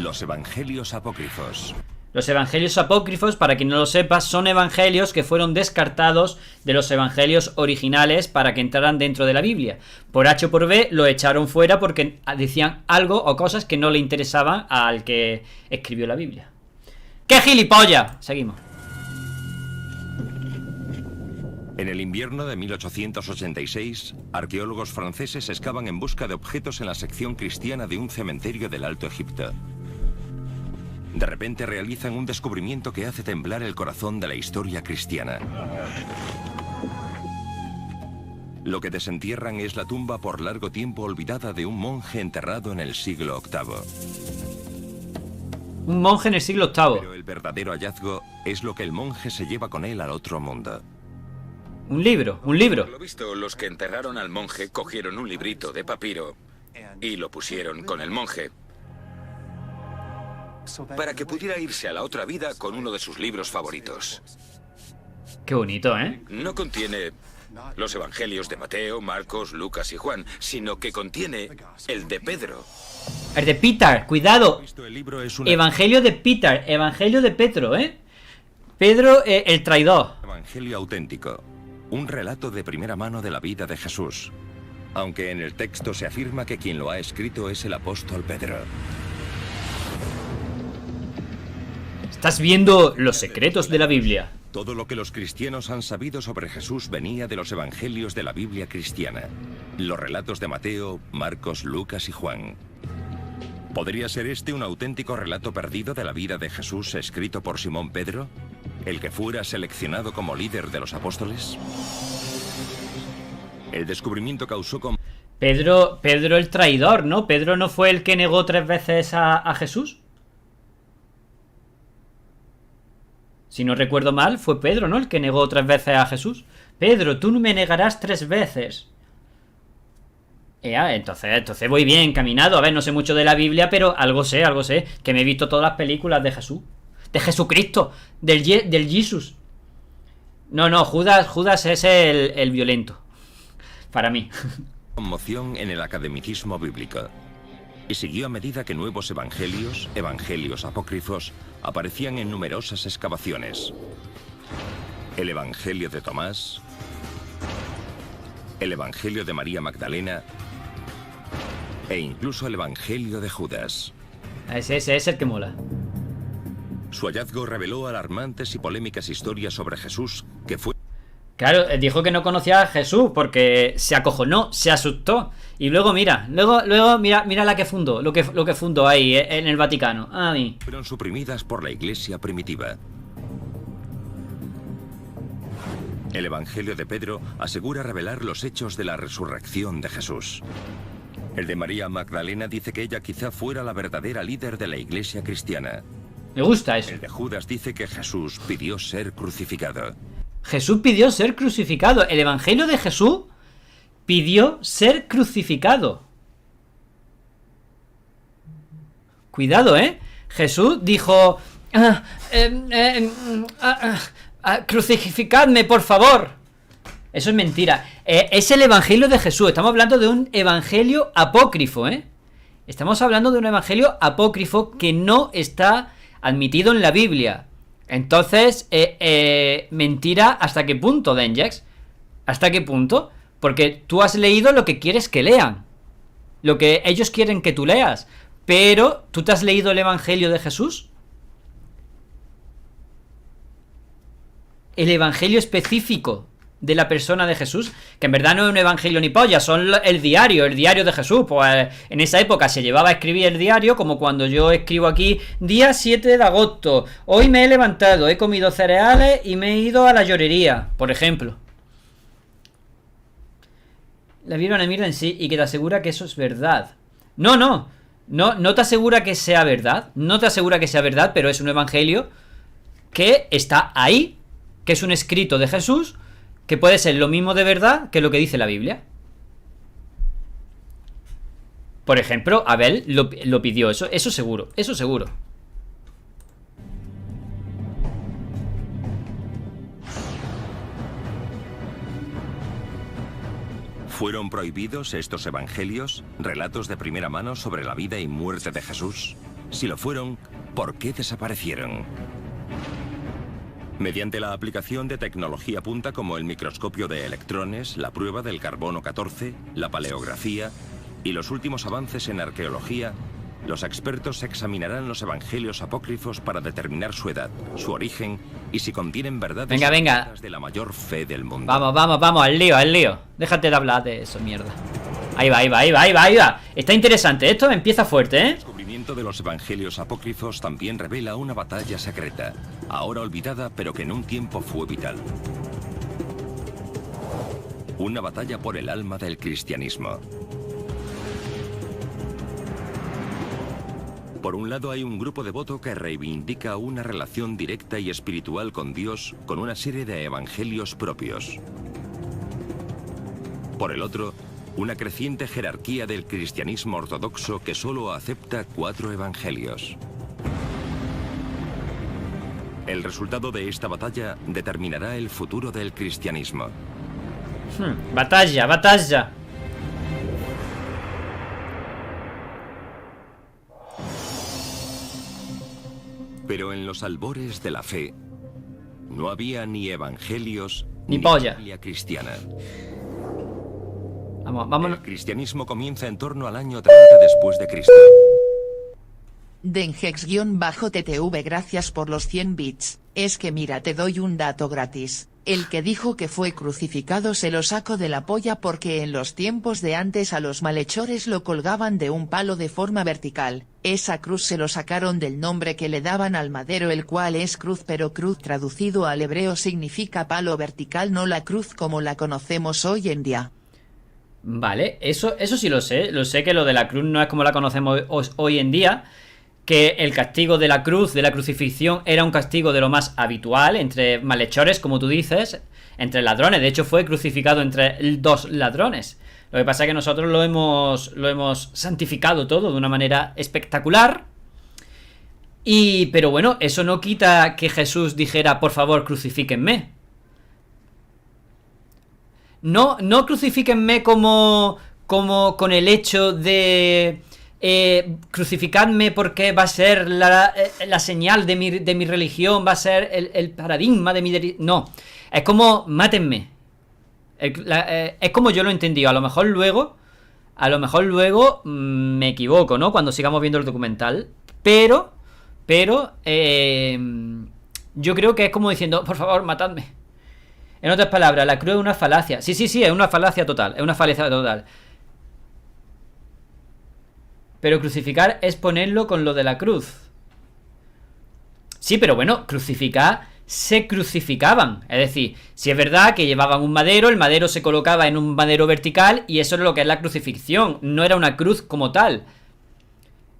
Los evangelios apócrifos. Los evangelios apócrifos, para quien no lo sepa, son evangelios que fueron descartados de los evangelios originales para que entraran dentro de la Biblia. Por H o por B lo echaron fuera porque decían algo o cosas que no le interesaban al que escribió la Biblia. ¡Qué gilipollas! Seguimos. En el invierno de 1886, arqueólogos franceses excavan en busca de objetos en la sección cristiana de un cementerio del Alto Egipto. De repente realizan un descubrimiento que hace temblar el corazón de la historia cristiana. Lo que desentierran es la tumba por largo tiempo olvidada de un monje enterrado en el siglo VIII. Un monje en el siglo VIII. Pero el verdadero hallazgo es lo que el monje se lleva con él al otro mundo. Un libro, un libro. Por lo visto, los que enterraron al monje cogieron un librito de papiro y lo pusieron con el monje para que pudiera irse a la otra vida con uno de sus libros favoritos. Qué bonito, ¿eh? No contiene los evangelios de Mateo, Marcos, Lucas y Juan, sino que contiene el de Pedro. El de Peter, cuidado. El libro es un Evangelio de Peter, Evangelio de Pedro, ¿eh? Pedro, el traidor. evangelio auténtico, un relato de primera mano de la vida de Jesús, aunque en el texto se afirma que quien lo ha escrito es el apóstol Pedro. Estás viendo los secretos de la Biblia. Todo lo que los cristianos han sabido sobre Jesús venía de los evangelios de la Biblia cristiana, los relatos de Mateo, Marcos, Lucas y Juan. ¿Podría ser este un auténtico relato perdido de la vida de Jesús escrito por Simón Pedro, el que fuera seleccionado como líder de los apóstoles? El descubrimiento causó con... Pedro el traidor, ¿no? ¿Pedro no fue el que negó 3 veces a Jesús? Si no recuerdo mal, fue Pedro, ¿no? El que negó 3 veces a Jesús. Pedro, tú me negarás 3 veces. Entonces voy bien encaminado. A ver, no sé mucho de la Biblia, pero algo sé. Que me he visto todas las películas de Jesús. De Jesucristo. Del Jesús. No, Judas es el violento. Para mí. Conmoción en el academicismo bíblico. Y siguió a medida que nuevos evangelios apócrifos, aparecían en numerosas excavaciones. El Evangelio de Tomás, el Evangelio de María Magdalena e incluso el Evangelio de Judas. Ese es el que mola. Su hallazgo reveló alarmantes y polémicas historias sobre Jesús que fue... Claro, dijo que no conocía a Jesús porque se acojonó, se asustó. Y luego mira la que fundó, lo que fundó ahí en el Vaticano. Fueron suprimidas por la Iglesia primitiva. El Evangelio de Pedro asegura revelar los hechos de la resurrección de Jesús. El de María Magdalena dice que ella quizá fuera la verdadera líder de la Iglesia cristiana. Me gusta eso. El de Judas dice que Jesús pidió ser crucificado. Jesús pidió ser crucificado. El Evangelio de Jesús pidió ser crucificado. Cuidado, ¿eh? Jesús dijo... crucificadme, por favor. Eso es mentira. Es el Evangelio de Jesús. Estamos hablando de un Evangelio apócrifo, ¿eh? Estamos hablando de un Evangelio apócrifo que no está admitido en la Biblia. Entonces, mentira, ¿hasta qué punto, Denjex? ¿Hasta qué punto? Porque tú has leído lo que quieres que lean, lo que ellos quieren que tú leas. Pero, ¿tú te has leído el Evangelio de Jesús? El Evangelio específico de la persona de Jesús, que en verdad no es un evangelio ni polla, son el diario de Jesús. Pues en esa época se llevaba a escribir el diario, como cuando yo escribo aquí, día 7 de agosto, hoy me he levantado, he comido cereales y me he ido a la llorería, por ejemplo. La Biblia mira en sí y que te asegura que eso es verdad. No te asegura que sea verdad, pero es un evangelio que está ahí, que es un escrito de Jesús, que puede ser lo mismo de verdad que lo que dice la Biblia. Por ejemplo, Abel lo pidió, eso seguro. ¿Fueron prohibidos estos evangelios, relatos de primera mano sobre la vida y muerte de Jesús? Si lo fueron, ¿por qué desaparecieron? Mediante la aplicación de tecnología punta como el microscopio de electrones, la prueba del carbono 14, la paleografía y los últimos avances en arqueología, los expertos examinarán los evangelios apócrifos para determinar su edad, su origen y si contienen verdades de la mayor fe del mundo. Vamos, al lío. Déjate de hablar de eso, mierda. Ahí va. Está interesante, esto empieza fuerte, ¿eh? El descubrimiento de los evangelios apócrifos también revela una batalla secreta, ahora olvidada pero que en un tiempo fue vital. Una batalla por el alma del cristianismo. Por un lado hay un grupo devoto que reivindica una relación directa y espiritual con Dios con una serie de evangelios propios. Por el otro, una creciente jerarquía del cristianismo ortodoxo que solo acepta 4 evangelios. El resultado de esta batalla determinará el futuro del cristianismo. Batalla. Pero en los albores de la fe no había ni evangelios ni polla Biblia cristiana. Vamos. El cristianismo comienza en torno al año 30 después de Cristo. Dengex-TTV, gracias por los 100 bits. Es que mira, te doy un dato gratis. El que dijo que fue crucificado se lo saco de la polla porque en los tiempos de antes a los malhechores lo colgaban de un palo de forma vertical. Esa cruz se lo sacaron del nombre que le daban al madero, el cual es cruz, pero cruz traducido al hebreo significa palo vertical, no la cruz como la conocemos hoy en día. Vale, eso sí lo sé que lo de la cruz no es como la conocemos hoy en día, que el castigo de la cruz, de la crucifixión, era un castigo de lo más habitual entre malhechores, como tú dices, entre ladrones. De hecho fue crucificado entre 2 ladrones. Lo que pasa es que nosotros lo hemos santificado todo de una manera espectacular. Pero bueno, eso no quita que Jesús dijera, por favor, crucifíquenme. No crucifíquenme como con el hecho de crucificadme porque va a ser la señal de mi religión, va a ser el paradigma de mi... No, es como, mátenme. Es como yo lo he entendido. A lo mejor luego me equivoco, ¿no? Cuando sigamos viendo el documental. Pero yo creo que es como diciendo, por favor, matadme. En otras palabras, la cruz es una falacia. Sí, es una falacia total. Pero crucificar es ponerlo con lo de la cruz. Sí, pero bueno, crucificar, se crucificaban. Es decir, si es verdad que llevaban un madero, el madero se colocaba en un madero vertical y eso es lo que es la crucifixión. No era una cruz como tal.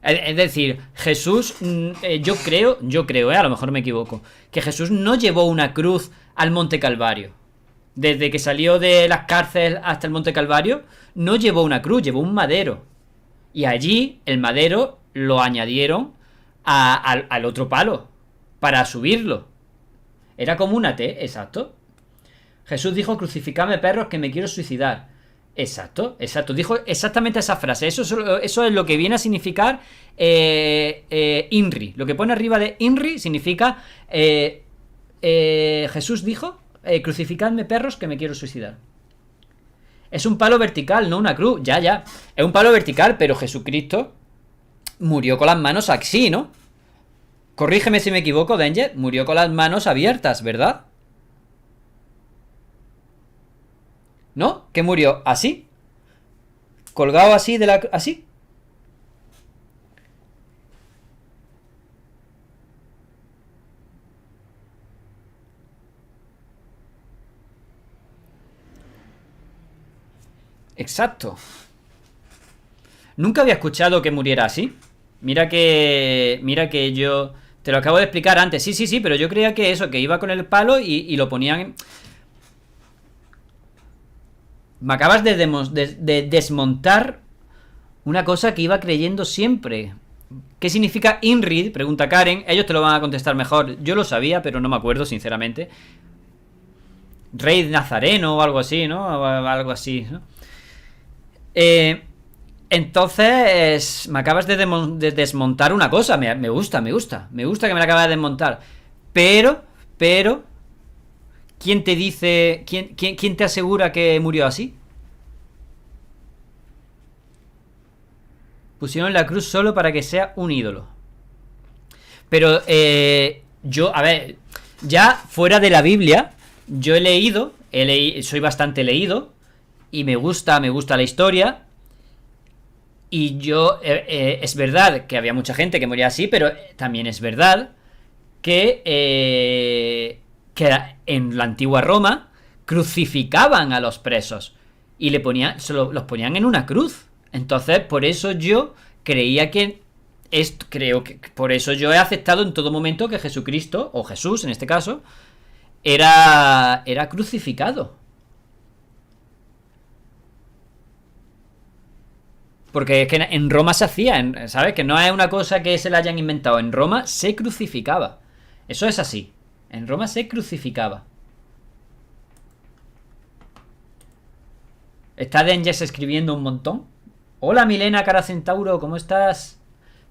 Es decir, Jesús, yo creo, a lo mejor me equivoco, que Jesús no llevó una cruz al Monte Calvario. Desde que salió de las cárceles hasta el Monte Calvario, no llevó una cruz, llevó un madero. Y allí el madero lo añadieron al otro palo para subirlo. Era como una T, exacto. Jesús dijo, crucificadme perros que me quiero suicidar. Exacto. Dijo exactamente esa frase. Eso es lo que viene a significar INRI. Lo que pone arriba de INRI significa Jesús dijo, crucificadme perros que me quiero suicidar. Es un palo vertical, no una cruz. Ya. Es un palo vertical, pero Jesucristo murió con las manos así, ¿no? Corrígeme si me equivoco, Danger. Murió con las manos abiertas, ¿verdad? ¿No? ¿Qué murió? ¿Así? ¿Colgado así de la... así? Exacto. Nunca había escuchado que muriera así. Mira que yo te lo acabo de explicar antes. Sí, pero yo creía que eso, que iba con el palo y lo ponían en... Me acabas de desmontar una cosa que iba creyendo siempre. ¿Qué significa INRI? Pregunta Karen. Ellos te lo van a contestar mejor. Yo lo sabía, pero no me acuerdo, sinceramente. Rey Nazareno o algo así, ¿no? Algo así, ¿no? Entonces, me acabas de desmontar una cosa. Me gusta que me la acabas de desmontar. Pero, ¿quién te dice, quién te asegura que murió así? Pusieron la cruz solo para que sea un ídolo. Pero, a ver, ya fuera de la Biblia, yo he leído, soy bastante leído, y me gusta la historia. Y yo, es verdad que había mucha gente que moría así, pero también es verdad que en la antigua Roma crucificaban a los presos y los ponían en una cruz. Entonces, por eso yo creía creo que por eso yo he aceptado en todo momento que Jesucristo, o Jesús en este caso, era crucificado. Porque es que en Roma se hacía, ¿sabes? Que no es una cosa que se la hayan inventado. En Roma se crucificaba. Eso es así. En Roma se crucificaba. Está Denjes escribiendo un montón. Hola Milena Caracentauro, ¿cómo estás?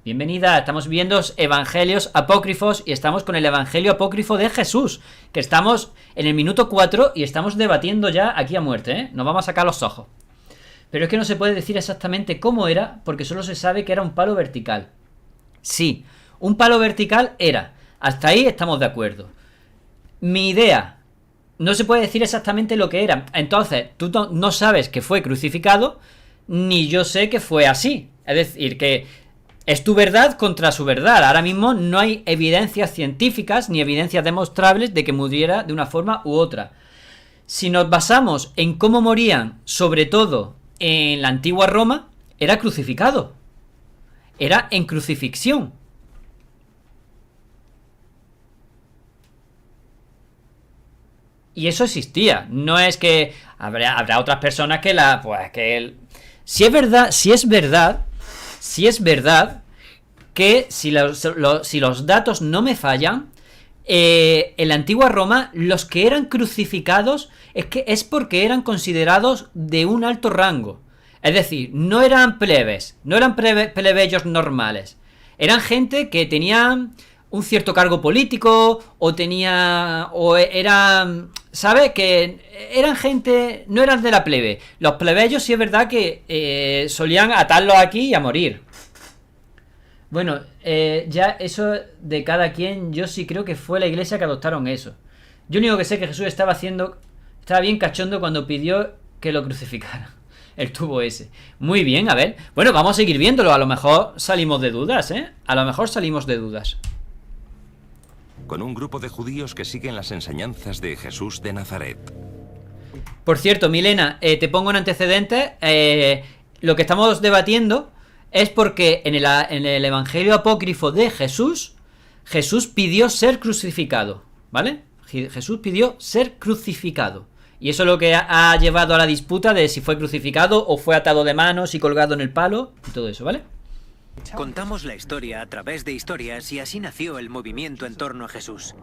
Bienvenida, estamos viendo evangelios apócrifos y estamos con el evangelio apócrifo de Jesús, que estamos en el minuto 4 y estamos debatiendo ya aquí a muerte, ¿eh? Nos vamos a sacar los ojos. Pero es que no se puede decir exactamente cómo era, porque solo se sabe que era un palo vertical. Sí, un palo vertical era. Hasta ahí estamos de acuerdo. Mi idea, no se puede decir exactamente lo que era. Entonces, tú no sabes que fue crucificado, ni yo sé que fue así. Es decir, que es tu verdad contra su verdad. Ahora mismo no hay evidencias científicas ni evidencias demostrables de que muriera de una forma u otra. Si nos basamos en cómo morían, sobre todo en la antigua Roma, era crucificado. Era en crucifixión. Y eso existía. No es que habrá otras personas que si es verdad que si los datos no me fallan, en la antigua Roma los que eran crucificados es porque eran considerados de un alto rango. Es decir, no eran plebes, no eran plebeyos normales. Eran gente que tenían un cierto cargo político o eran, ¿sabes? Que eran gente, no eran de la plebe. Los plebeyos sí es verdad que solían atarlos aquí y a morir. Bueno, ya eso de cada quien, yo sí creo que fue la iglesia que adoptaron eso. Yo único que sé que Jesús estaba bien cachondo cuando pidió que lo crucificaran. El tubo ese. Muy bien, a ver. Bueno, vamos a seguir viéndolo. A lo mejor salimos de dudas, ¿eh? A lo mejor salimos de dudas. Con un grupo de judíos que siguen las enseñanzas de Jesús de Nazaret. Por cierto, Milena, te pongo en antecedentes. Lo que estamos debatiendo es porque en el evangelio apócrifo de Jesús pidió ser crucificado, ¿vale? Jesús pidió ser crucificado. Y eso es lo que ha llevado a la disputa de si fue crucificado o fue atado de manos y colgado en el palo y todo eso, ¿vale? Contamos la historia a través de historias y así nació el movimiento en torno a Jesús.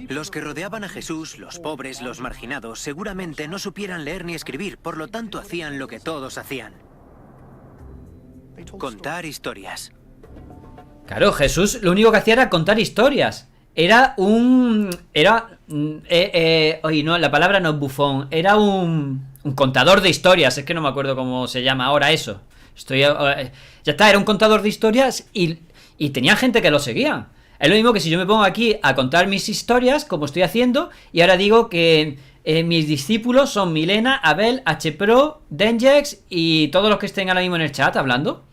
Los que rodeaban a Jesús, los pobres, los marginados, seguramente no supieran leer ni escribir, por lo tanto hacían lo que todos hacían: contar historias. Claro, Jesús lo único que hacía era contar historias. Oye, no, la palabra no es bufón. Era un contador de historias. Es que no me acuerdo cómo se llama ahora eso. Ya está, era un contador de historias y tenía gente que lo seguía. Es lo mismo que si yo me pongo aquí a contar mis historias, como estoy haciendo, y ahora digo que mis discípulos son Milena, Abel, HPro, Denjex y todos los que estén ahora mismo en el chat hablando.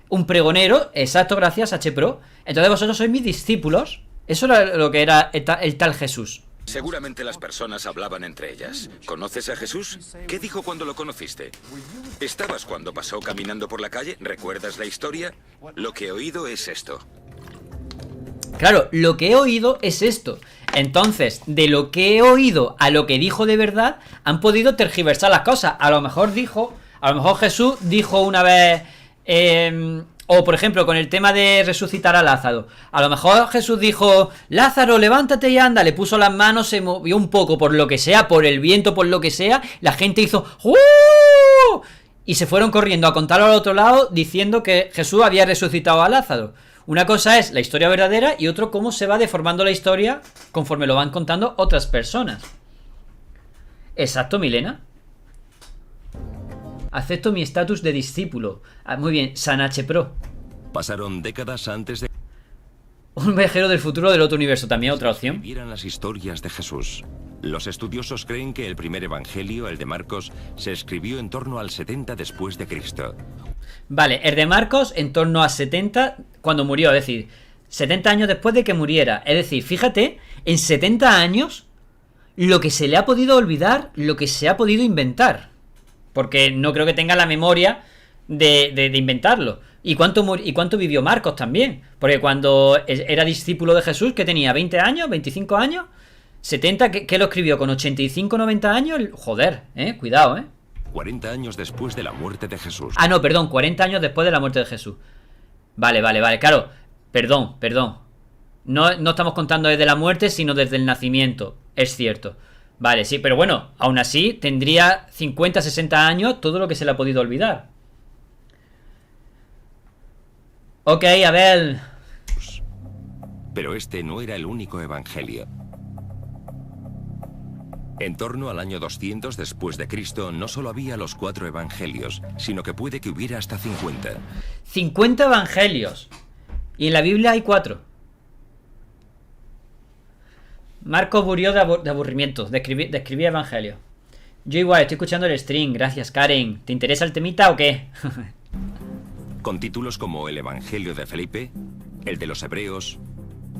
Un pregonero, exacto, gracias, HPro. Entonces vosotros sois mis discípulos. Eso era lo que era el tal Jesús. Seguramente las personas hablaban entre ellas. ¿Conoces a Jesús? ¿Qué dijo cuando lo conociste? ¿Estabas cuando pasó caminando por la calle? ¿Recuerdas la historia? Lo que he oído es esto. Claro, lo que he oído es esto. Entonces, de lo que he oído a lo que dijo de verdad, han podido tergiversar las cosas. A lo mejor Jesús dijo una vez... o por ejemplo con el tema de resucitar a Lázaro, a lo mejor Jesús dijo: Lázaro, levántate y anda, le puso las manos, se movió un poco por lo que sea, por el viento, por lo que sea, la gente hizo ¡uh! y se fueron corriendo a contarlo al otro lado diciendo que Jesús había resucitado a Lázaro. Una cosa es la historia verdadera y otro cómo se va deformando la historia conforme lo van contando otras personas. Exacto, Milena. Acepto mi estatus de discípulo. Ah, muy bien, Sanache Pro. Pasaron décadas antes de Un viajero del futuro del otro universo, también otra opción. vieran las historias de Jesús. Los estudiosos creen que el primer evangelio, el de Marcos, se escribió en torno al 70 después de Cristo. Vale, el de Marcos en torno a 70 cuando murió, es decir, 70 años después de que muriera. Es decir, fíjate, en 70 años lo que se le ha podido olvidar, lo que se ha podido inventar. Porque no creo que tenga la memoria de inventarlo. ¿Y cuánto vivió Marcos también? Porque cuando era discípulo de Jesús, ¿qué tenía? ¿20 años? ¿25 años? ¿70? ¿Qué lo escribió? ¿Con 85, 90 años? Joder, cuidado, 40 años después de la muerte de Jesús. Ah, no, perdón, 40 años después de la muerte de Jesús. Vale, claro. Perdón. No estamos contando desde la muerte, sino desde el nacimiento. Es cierto. Vale, sí, pero bueno, aún así tendría 50, 60 años todo lo que se le ha podido olvidar. Ok, a ver. Pero este no era el único evangelio. En torno al año 200 después de Cristo no solo había los 4 evangelios, sino que puede que hubiera hasta 50. 50 evangelios. Y en la Biblia hay 4. Marcos murió de aburrimiento, de escribir evangelios. Yo igual, estoy escuchando el stream, gracias Karen. ¿Te interesa el temita o qué? Con títulos como el Evangelio de Felipe, el de los Hebreos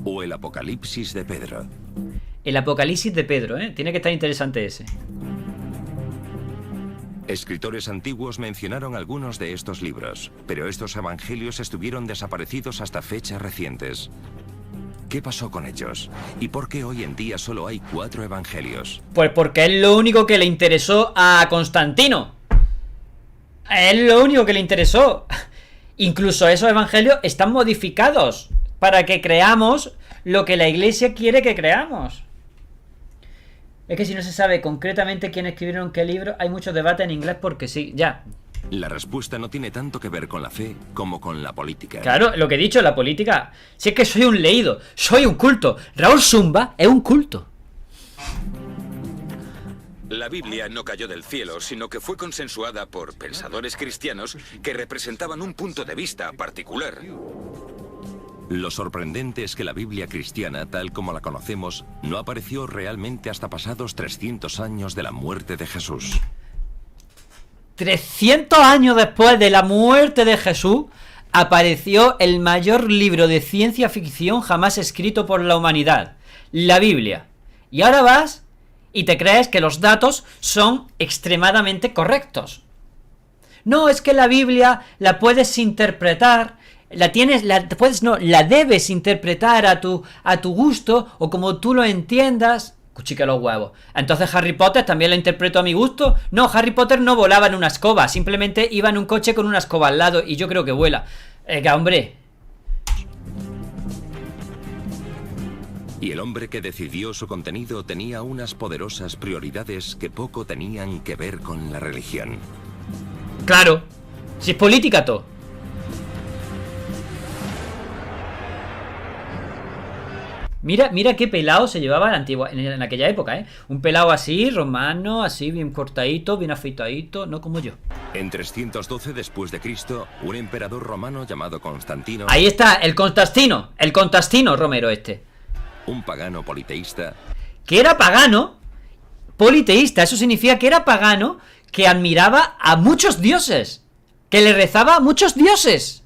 o el Apocalipsis de Pedro. El Apocalipsis de Pedro, tiene que estar interesante ese. Escritores antiguos mencionaron algunos de estos libros, pero estos evangelios estuvieron desaparecidos hasta fechas recientes. ¿Qué pasó con ellos? ¿Y por qué hoy en día solo hay 4 evangelios? Pues porque es lo único que le interesó a Constantino. Es lo único que le interesó. Incluso esos evangelios están modificados para que creamos lo que la iglesia quiere que creamos. Es que si no se sabe concretamente quién escribieron qué libro, hay mucho debate en inglés porque sí, ya. La respuesta no tiene tanto que ver con la fe como con la política. Claro, lo que he dicho, la política. Si es que soy un leído, soy un culto. Raúl Zumba es un culto. La Biblia no cayó del cielo, sino que fue consensuada por pensadores cristianos que representaban un punto de vista particular. Lo sorprendente es que la Biblia cristiana, tal como la conocemos, no apareció realmente hasta pasados 300 años de la muerte de Jesús. 300 años después de la muerte de Jesús, apareció el mayor libro de ciencia ficción jamás escrito por la humanidad, la Biblia. Y ahora vas y te crees que los datos son extremadamente correctos. No, es que la Biblia la puedes interpretar, la debes interpretar a tu gusto o como tú lo entiendas. Cuchique los huevos. Entonces Harry Potter también lo interpreto a mi gusto. No, Harry Potter no volaba en una escoba, simplemente iba en un coche con una escoba al lado y yo creo que vuela. Hombre. Y el hombre que decidió su contenido tenía unas poderosas prioridades que poco tenían que ver con la religión. Claro, si es política todo. Mira qué pelado se llevaba en aquella época, Un pelado así, romano, así, bien cortadito, bien afeitadito, no como yo. En 312 después de Cristo, un emperador romano llamado Constantino... Ahí está, el Constantino Romero este. Un pagano politeísta... Que era pagano, politeísta, eso significa que era pagano, que admiraba a muchos dioses, que le rezaba a muchos dioses.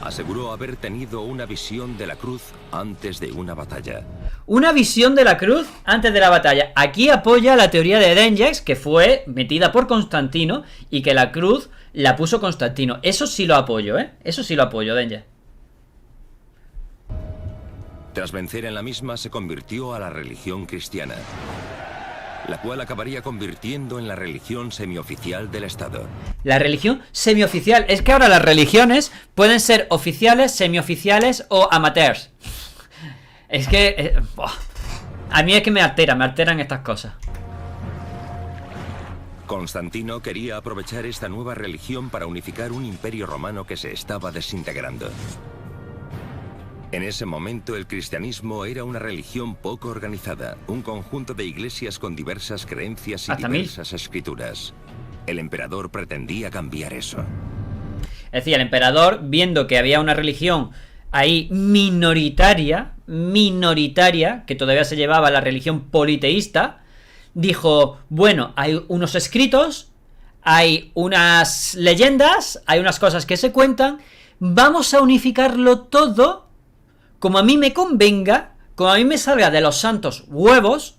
Aseguró haber tenido una visión de la cruz antes de una batalla. Una visión de la cruz antes de la batalla. Aquí apoya la teoría de Dengex, que fue metida por Constantino y que la cruz la puso Constantino. Eso sí lo apoyo, Eso sí lo apoyo, Dengex. Tras vencer en la misma, se convirtió a la religión cristiana, la cual acabaría convirtiendo en la religión semioficial del Estado. La religión semioficial. Es que ahora las religiones pueden ser oficiales, semioficiales o amateurs. Es que... a mí es que me alteran estas cosas. Constantino quería aprovechar esta nueva religión para unificar un imperio romano que se estaba desintegrando. En ese momento el cristianismo era una religión poco organizada, un conjunto de iglesias con diversas creencias y diversas escrituras. El emperador pretendía cambiar eso. Es decir, el emperador, viendo que había una religión ahí minoritaria, que todavía se llevaba la religión politeísta, dijo, bueno, hay unos escritos, hay unas leyendas, hay unas cosas que se cuentan, vamos a unificarlo todo como a mí me convenga, como a mí me salga de los santos huevos,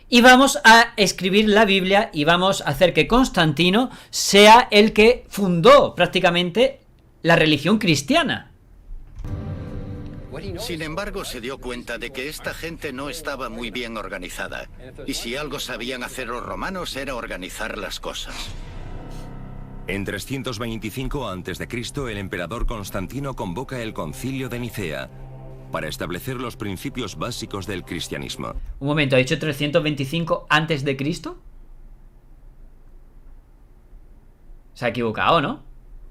y vamos a escribir la Biblia y vamos a hacer que Constantino sea el que fundó prácticamente la religión cristiana. Sin embargo, se dio cuenta de que esta gente no estaba muy bien organizada, y si algo sabían hacer los romanos era organizar las cosas. En 325 a.C., el emperador Constantino convoca el Concilio de Nicea para establecer los principios básicos del cristianismo. Un momento, ¿ha dicho 325 antes de Cristo? Se ha equivocado, ¿no?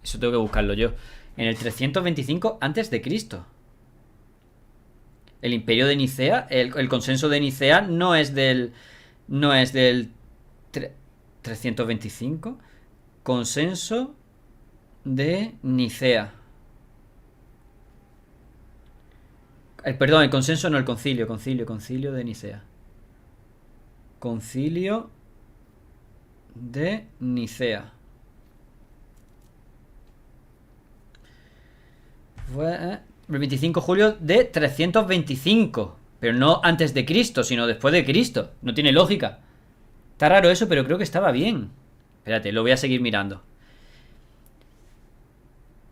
Eso tengo que buscarlo yo. En el 325 antes de Cristo. El imperio de Nicea, el consenso de Nicea no es del 325. Consenso de Nicea. Perdón, el consenso no, el concilio de Nicea. Concilio de Nicea. Fue el 25 de julio de 325. Pero no antes de Cristo, sino después de Cristo. No tiene lógica. Está raro eso, pero creo que estaba bien. Espérate, lo voy a seguir mirando.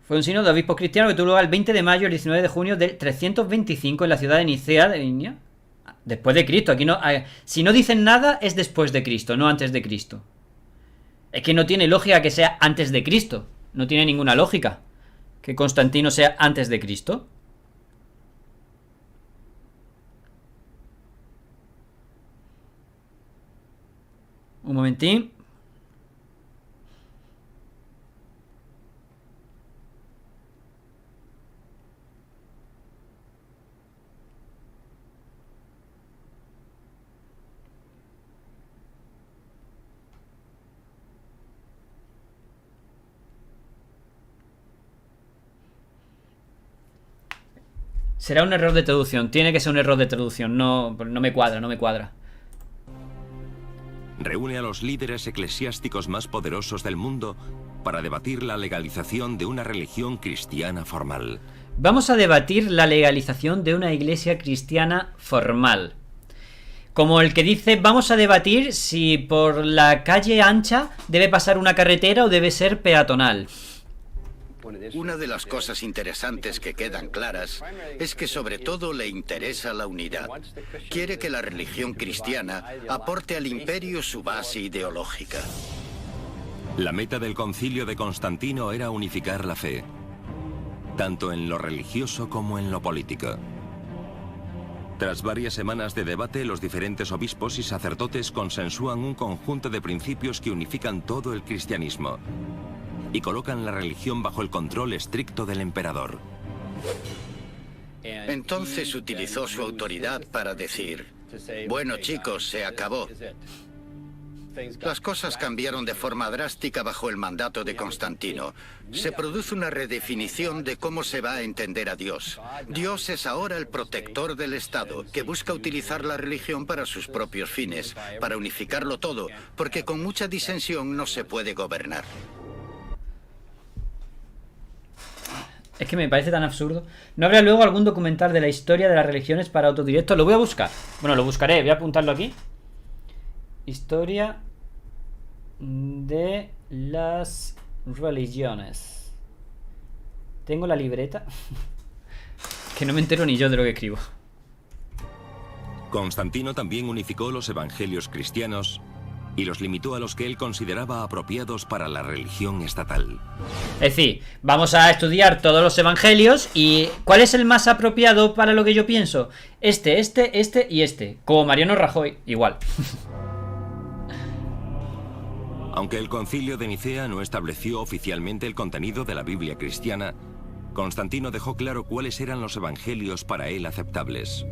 Fue un sínodo de obispos cristianos que tuvo lugar el 20 de mayo y el 19 de junio de 325 en la ciudad de Nicea de Niña. Después de Cristo. Aquí no, si no dicen nada, es después de Cristo, no antes de Cristo. Es que no tiene lógica que sea antes de Cristo. No tiene ninguna lógica que Constantino sea antes de Cristo. Un momentín. Será un error de traducción. Tiene que ser un error de traducción. No me cuadra. Reúne a los líderes eclesiásticos más poderosos del mundo para debatir la legalización de una religión cristiana formal. Vamos a debatir la legalización de una iglesia cristiana formal. Como el que dice, vamos a debatir si por la calle ancha debe pasar una carretera o debe ser peatonal. Una de las cosas interesantes que quedan claras es que sobre todo le interesa la unidad. Quiere que la religión cristiana aporte al imperio su base ideológica. La meta del concilio de Constantino era unificar la fe, tanto en lo religioso como en lo político. Tras varias semanas de debate, los diferentes obispos y sacerdotes consensúan un conjunto de principios que unifican todo el cristianismo y colocan la religión bajo el control estricto del emperador. Entonces utilizó su autoridad para decir, bueno chicos, se acabó. Las cosas cambiaron de forma drástica bajo el mandato de Constantino. Se produce una redefinición de cómo se va a entender a Dios. Dios es ahora el protector del Estado, que busca utilizar la religión para sus propios fines, para unificarlo todo, porque con mucha disensión no se puede gobernar. Es que me parece tan absurdo. ¿No habrá luego algún documental de la historia de las religiones para autodirecto? Lo voy a buscar. Bueno, lo buscaré. Voy a apuntarlo aquí. Historia de las religiones. Tengo la libreta. Que no me entero ni yo de lo que escribo. Constantino también unificó los evangelios cristianos y los limitó a los que él consideraba apropiados para la religión estatal. Es decir, vamos a estudiar todos los evangelios y ¿cuál es el más apropiado para lo que yo pienso? Este y este. Como Mariano Rajoy, igual. Aunque el Concilio de Nicea no estableció oficialmente el contenido de la Biblia cristiana, Constantino dejó claro cuáles eran los evangelios para él aceptables.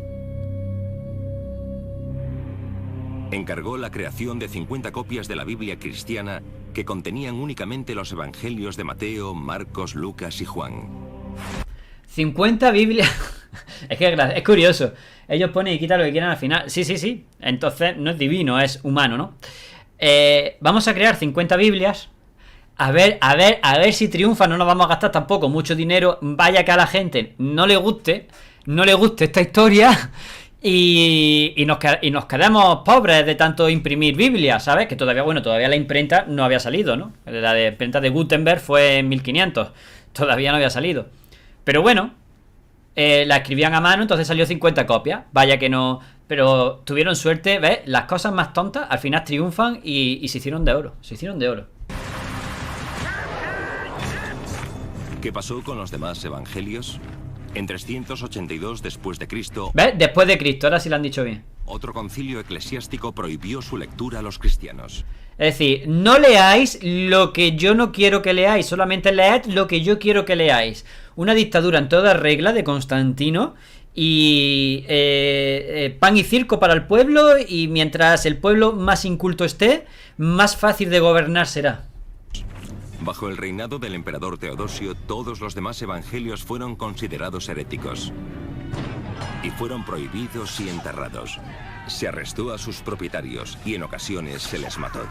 Encargó la creación de 50 copias de la Biblia cristiana que contenían únicamente los evangelios de Mateo, Marcos, Lucas y Juan. 50 Biblias. Es que es curioso. Ellos ponen y quitan lo que quieran al final. Sí. Entonces no es divino, es humano, ¿no? Vamos a crear 50 Biblias. A ver si triunfa. No nos vamos a gastar tampoco mucho dinero. Vaya que a la gente no le guste esta historia. Y nos quedamos pobres de tanto imprimir Biblias, ¿sabes? Que todavía la imprenta no había salido, ¿no? La de imprenta de Gutenberg fue en 1500. Todavía no había salido. Pero bueno, la escribían a mano, entonces salió 50 copias. Vaya que no... Pero tuvieron suerte, ¿ves? Las cosas más tontas al final triunfan y se hicieron de oro. ¿Qué pasó con los demás evangelios? En 382 después de Cristo... ¿Ves? Después de Cristo, ahora sí lo han dicho bien. Otro concilio eclesiástico prohibió su lectura a los cristianos. Es decir, no leáis lo que yo no quiero que leáis, solamente leed lo que yo quiero que leáis. Una dictadura en toda regla de Constantino y pan y circo para el pueblo, y mientras el pueblo más inculto esté, más fácil de gobernar será. Bajo el reinado del emperador Teodosio, todos los demás evangelios fueron considerados heréticos y fueron prohibidos y enterrados. Se arrestó a sus propietarios y en ocasiones se les mató.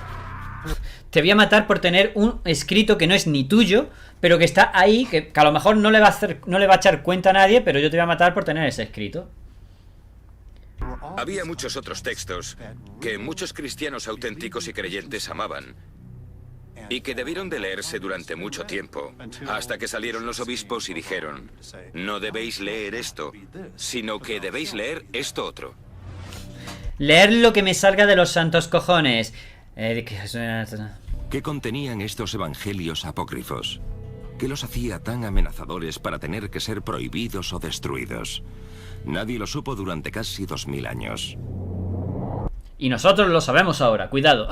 Te voy a matar por tener un escrito que no es ni tuyo, pero que está ahí, que a lo mejor no le va a echar cuenta a nadie, pero yo te voy a matar por tener ese escrito. Había muchos otros textos que muchos cristianos auténticos y creyentes amaban y que debieron de leerse durante mucho tiempo, hasta que salieron los obispos y dijeron: no debéis leer esto, sino que debéis leer esto otro. Leer lo que me salga de los santos cojones. ¿Qué contenían estos evangelios apócrifos? ¿Qué los hacía tan amenazadores para tener que ser prohibidos o destruidos? Nadie lo supo durante casi 2000 años. Y nosotros lo sabemos ahora, cuidado.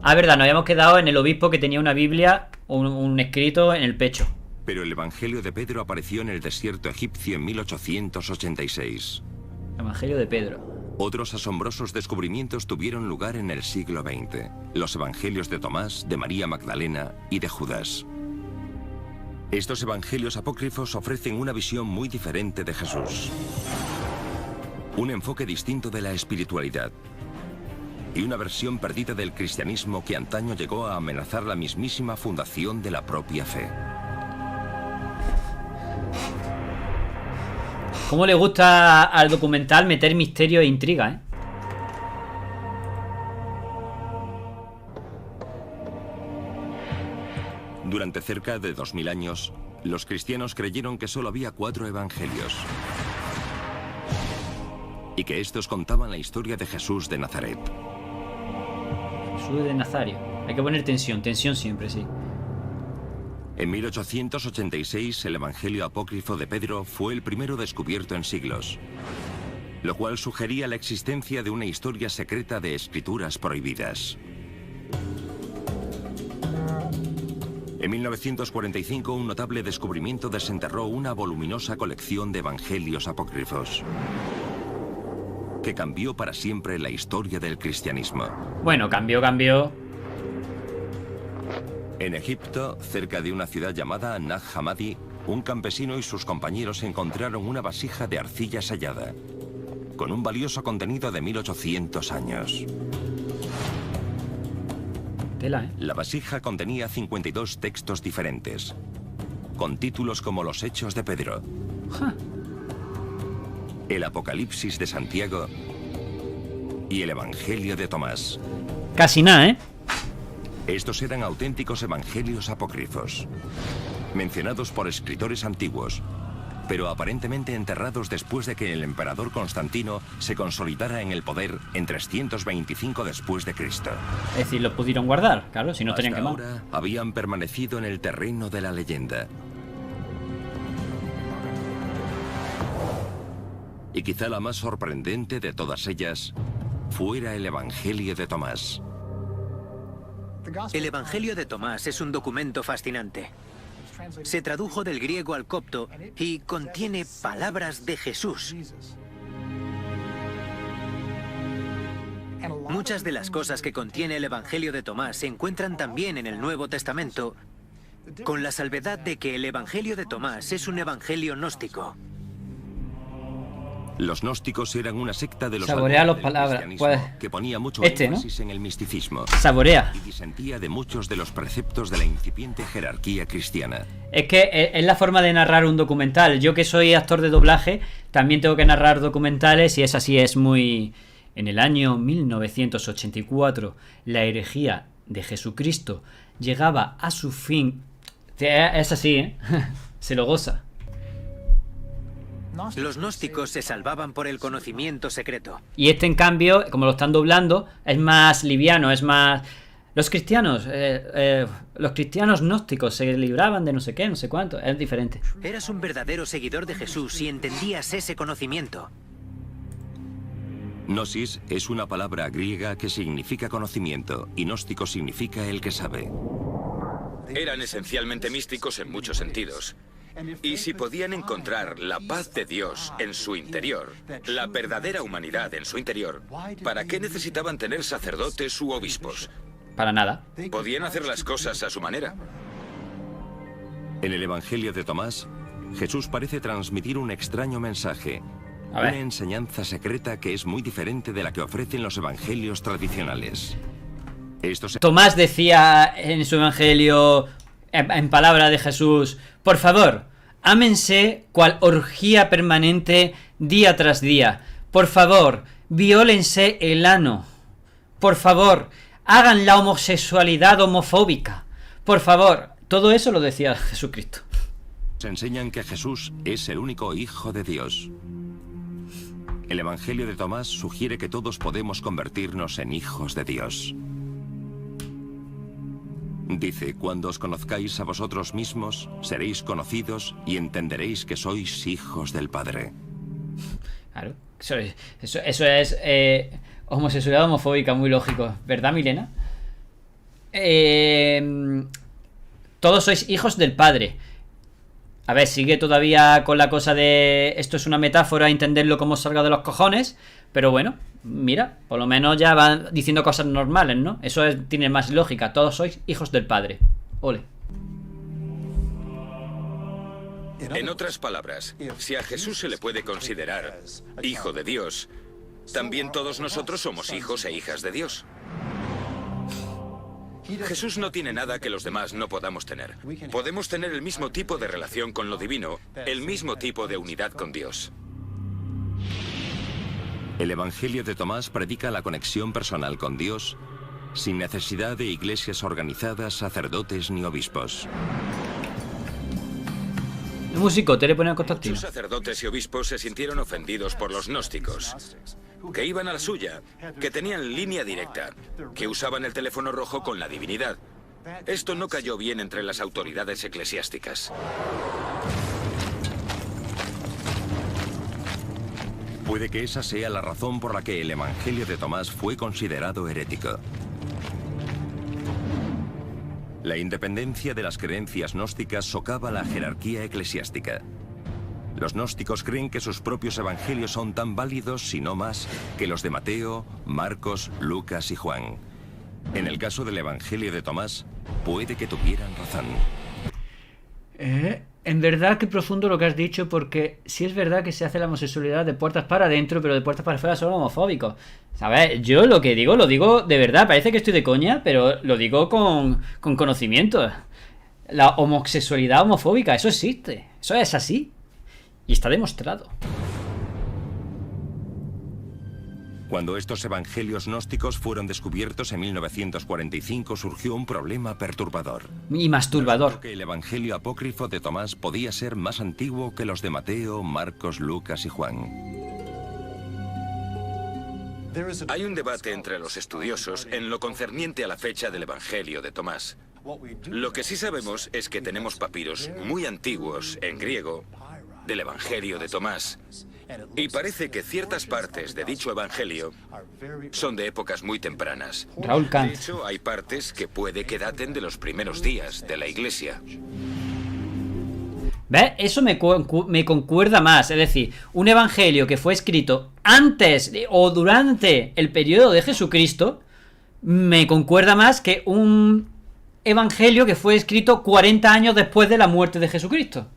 Verdad, nos habíamos quedado en el obispo que tenía una Biblia, un escrito en el pecho. Pero el Evangelio de Pedro apareció en el desierto egipcio en 1886. Evangelio de Pedro. Otros asombrosos descubrimientos tuvieron lugar en el siglo XX. Los evangelios de Tomás, de María Magdalena y de Judas. Estos evangelios apócrifos ofrecen una visión muy diferente de Jesús. Un enfoque distinto de la espiritualidad. Y una versión perdida del cristianismo que antaño llegó a amenazar la mismísima fundación de la propia fe. ¿Cómo le gusta al documental meter misterio e intriga, eh? Durante cerca de 2000 años, los cristianos creyeron que solo había 4 evangelios. Y que estos contaban la historia de Jesús de Nazaret. Jesús de Nazario. Hay que poner tensión siempre, sí. En 1886, el Evangelio apócrifo de Pedro fue el primero descubierto en siglos, lo cual sugería la existencia de una historia secreta de escrituras prohibidas. En 1945, un notable descubrimiento desenterró una voluminosa colección de evangelios apócrifos, que cambió para siempre la historia del cristianismo. Bueno, cambió. En Egipto, cerca de una ciudad llamada Nag Hammadi, un campesino y sus compañeros encontraron una vasija de arcilla sellada, con un valioso contenido de 1800 años. Tela, ¿eh? La vasija contenía 52 textos diferentes, con títulos como los Hechos de Pedro, el Apocalipsis de Santiago y el Evangelio de Tomás. Casi nada, ¿eh? Estos eran auténticos evangelios apócrifos, mencionados por escritores antiguos, pero aparentemente enterrados después de que el emperador Constantino se consolidara en el poder en 325 después de Cristo. Es decir, los pudieron guardar, claro, si no tenían quemado. Hasta ahora habían permanecido en el terreno de la leyenda. Y quizá la más sorprendente de todas ellas fuera el Evangelio de Tomás. El Evangelio de Tomás es un documento fascinante. Se tradujo del griego al copto y contiene palabras de Jesús. Muchas de las cosas que contiene el Evangelio de Tomás se encuentran también en el Nuevo Testamento, con la salvedad de que el Evangelio de Tomás es un evangelio gnóstico. Los gnósticos eran una secta de los Saborea antiguos las del palabras. cristianismo ¿Cuál? que ponía mucho Este, énfasis en el misticismo Saborea. y disentía de muchos de los preceptos de la incipiente jerarquía cristiana. Es que es la forma de narrar un documental. Yo que soy actor de doblaje, también tengo que narrar documentales y es así, es muy... En el año 1984, la herejía de Jesucristo llegaba a su fin. Es así, ¿eh? Se lo goza. Los gnósticos se salvaban por el conocimiento secreto. Y este, en cambio, como lo están doblando, es más liviano, es más... Los cristianos gnósticos se libraban de no sé qué, no sé cuánto. Es diferente. Eras un verdadero seguidor de Jesús si entendías ese conocimiento. Gnosis es una palabra griega que significa conocimiento y gnóstico significa el que sabe. Eran esencialmente místicos en muchos sentidos. Y si podían encontrar la paz de Dios en su interior, la verdadera humanidad en su interior, ¿para qué necesitaban tener sacerdotes u obispos? Para nada. Podían hacer las cosas a su manera. En el Evangelio de Tomás, Jesús parece transmitir un extraño mensaje, A ver. una enseñanza secreta que es muy diferente de la que ofrecen los evangelios tradicionales. Tomás decía en su evangelio, en palabra de Jesús: por favor, ámense cual orgía permanente día tras día. Por favor, viólense el ano. Por favor, hagan la homosexualidad homofóbica. Por favor, todo eso lo decía Jesucristo. Se enseñan que Jesús es el único Hijo de Dios. El Evangelio de Tomás sugiere que todos podemos convertirnos en hijos de Dios. Dice: cuando os conozcáis a vosotros mismos, seréis conocidos y entenderéis que sois hijos del Padre. Claro, eso es homosexualidad homofóbica, muy lógico, ¿verdad, Milena? Todos sois hijos del Padre. A ver, sigue todavía con la cosa de esto es una metáfora, entenderlo como salga de los cojones, pero bueno, mira, por lo menos ya van diciendo cosas normales, ¿no? Tiene más lógica, todos sois hijos del Padre. Ole. En otras palabras, si a Jesús se le puede considerar hijo de Dios, también todos nosotros somos hijos e hijas de Dios. Jesús no tiene nada que los demás no podamos tener. Podemos tener el mismo tipo de relación con lo divino, el mismo tipo de unidad con Dios. El Evangelio de Tomás predica la conexión personal con Dios sin necesidad de iglesias organizadas, sacerdotes ni obispos. El músico te le pone a contacto. Muchos sacerdotes y obispos se sintieron ofendidos por los gnósticos, que iban a la suya, que tenían línea directa, que usaban el teléfono rojo con la divinidad. Esto no cayó bien entre las autoridades eclesiásticas. Puede que esa sea la razón por la que el Evangelio de Tomás fue considerado herético. La independencia de las creencias gnósticas socava la jerarquía eclesiástica. Los gnósticos creen que sus propios evangelios son tan válidos, si no más, que los de Mateo, Marcos, Lucas y Juan. En el caso del Evangelio de Tomás, puede que tuvieran razón. En verdad, qué profundo lo que has dicho, porque sí es verdad que se hace la homosexualidad de puertas para adentro, pero de puertas para afuera son homofóbicos. ¿Sabes? Yo lo que digo, lo digo de verdad. Parece que estoy de coña, pero lo digo con conocimiento. La homosexualidad homofóbica, eso existe. Eso es así. Y está demostrado. Cuando estos evangelios gnósticos fueron descubiertos en 1945, surgió un problema perturbador. Y masturbador. Que el evangelio apócrifo de Tomás podía ser más antiguo que los de Mateo, Marcos, Lucas y Juan. Hay un debate entre los estudiosos en lo concerniente a la fecha del Evangelio de Tomás. Lo que sí sabemos es que tenemos papiros muy antiguos en griego del Evangelio de Tomás Y parece que ciertas partes de dicho evangelio son de épocas muy tempranas. Raúl De Kant. hecho, hay partes que puede que daten de los primeros días de la Iglesia. ¿Ves? Eso me concuerda más. Es decir, un evangelio que fue escrito antes o durante el periodo de Jesucristo me concuerda más que un evangelio que fue escrito 40 años después de la muerte de Jesucristo.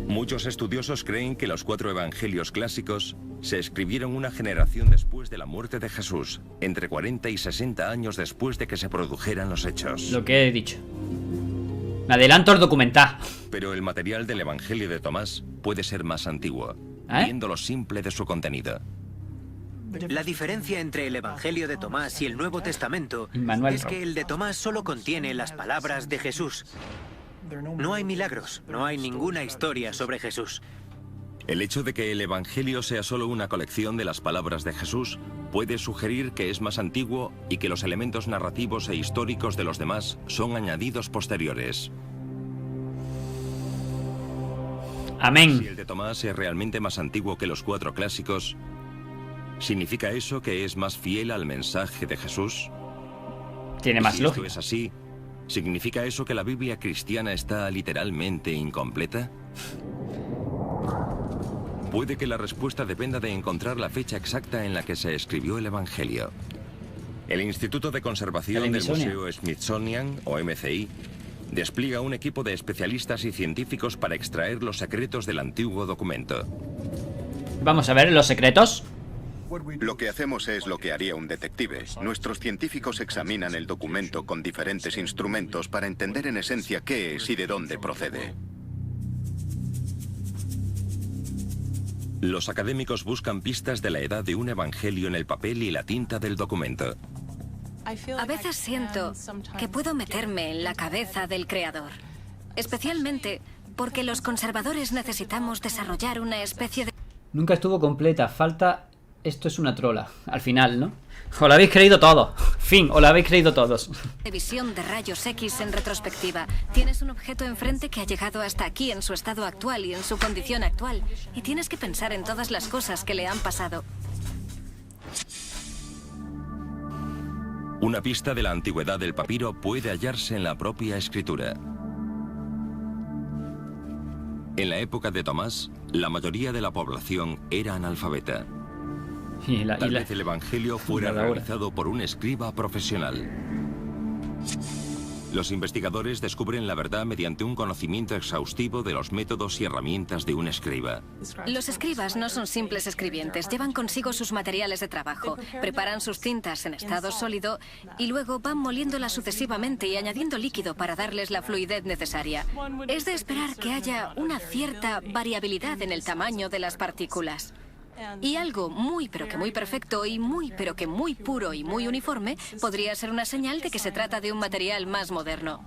Muchos estudiosos creen que los 4 evangelios clásicos se escribieron una generación después de la muerte de Jesús, entre 40 y 60 años después de que se produjeran los hechos. Lo que he dicho. Me adelanto al documental. Pero el material del Evangelio de Tomás puede ser más antiguo, viendo lo simple de su contenido. La diferencia entre el Evangelio de Tomás y el Nuevo Testamento Manuel es que el de Tomás solo contiene las palabras de Jesús. No hay milagros, no hay ninguna historia sobre Jesús. El hecho de que el Evangelio sea solo una colección de las palabras de Jesús puede sugerir que es más antiguo y que los elementos narrativos e históricos de los demás son añadidos posteriores. Si Amén. el de Tomás es realmente más antiguo que los 4 clásicos, ¿significa eso que es más fiel al mensaje de Jesús? Tiene Y más si esto lógica. es así, ¿significa eso que la Biblia cristiana está literalmente incompleta? Puede que la respuesta dependa de encontrar la fecha exacta en la que se escribió el Evangelio. El Instituto de Conservación El del Smithsonian. Museo Smithsonian, o MCI, despliega un equipo de especialistas y científicos para extraer los secretos del antiguo documento. Vamos a ver los secretos. Lo que hacemos es lo que haría un detective. Nuestros científicos examinan el documento con diferentes instrumentos para entender en esencia qué es y de dónde procede. Los académicos buscan pistas de la edad de un evangelio en el papel y la tinta del documento. A veces siento que puedo meterme en la cabeza del creador. Especialmente porque los conservadores necesitamos desarrollar una especie de Nunca estuvo completa. Falta... Esto es una trola. Al final, ¿no? Os lo habéis creído todo. Fin, os lo habéis creído todos. visión de rayos X en retrospectiva. Tienes un objeto enfrente que ha llegado hasta aquí en su estado actual y en su condición actual. Y tienes que pensar en todas las cosas que le han pasado. Una pista de la antigüedad del papiro puede hallarse en la propia escritura. En la época de Tomás, la mayoría de la población era analfabeta. Tal vez el evangelio fuera la hora. realizado por un escriba profesional. Los investigadores descubren la verdad mediante un conocimiento exhaustivo de los métodos y herramientas de un escriba. Los escribas no son simples escribientes, llevan consigo sus materiales de trabajo, preparan sus tintas en estado sólido y luego van moliéndolas sucesivamente y añadiendo líquido para darles la fluidez necesaria. Es de esperar que haya una cierta variabilidad en el tamaño de las partículas. Y algo muy pero que muy perfecto y muy pero que muy puro y muy uniforme podría ser una señal de que se trata de un material más moderno.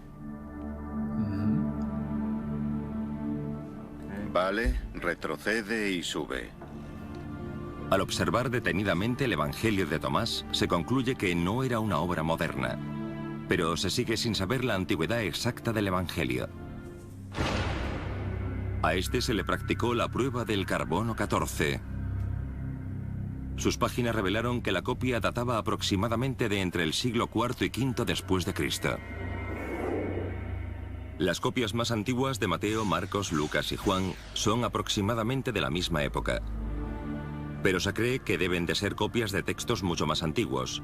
Vale, retrocede y sube. Al observar detenidamente el Evangelio de Tomás, se concluye que no era una obra moderna, pero se sigue sin saber la antigüedad exacta del Evangelio. A este se le practicó la prueba del carbono 14. Sus páginas revelaron que la copia databa aproximadamente de entre el siglo IV y V después de Cristo. Las copias más antiguas de Mateo, Marcos, Lucas y Juan son aproximadamente de la misma época. Pero se cree que deben de ser copias de textos mucho más antiguos,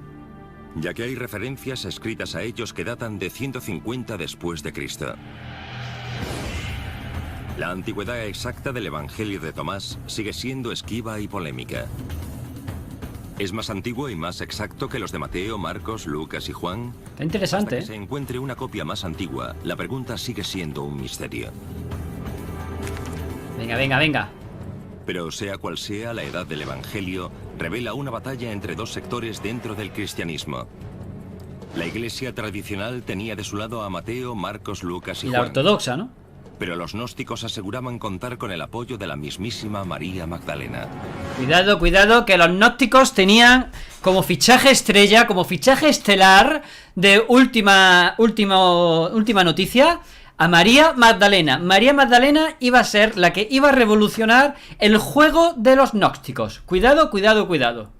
ya que hay referencias escritas a ellos que datan de 150 después de Cristo. La antigüedad exacta del Evangelio de Tomás sigue siendo esquiva y polémica. ¿Es más antiguo y más exacto que los de Mateo, Marcos, Lucas y Juan? Está interesante, Hasta que se encuentre una copia más antigua, la pregunta sigue siendo un misterio. Venga, venga, venga. Pero sea cual sea, la edad del Evangelio revela una batalla entre dos sectores dentro del cristianismo. La iglesia tradicional tenía de su lado a Mateo, Marcos, Lucas y Y la Juan. ortodoxa, ¿no? Pero los gnósticos aseguraban contar con el apoyo de la mismísima María Magdalena. Cuidado, cuidado, que los gnósticos tenían como fichaje estrella, como fichaje estelar de última noticia a María Magdalena. María Magdalena iba a ser la que iba a revolucionar el juego de los gnósticos. Cuidado, cuidado, cuidado.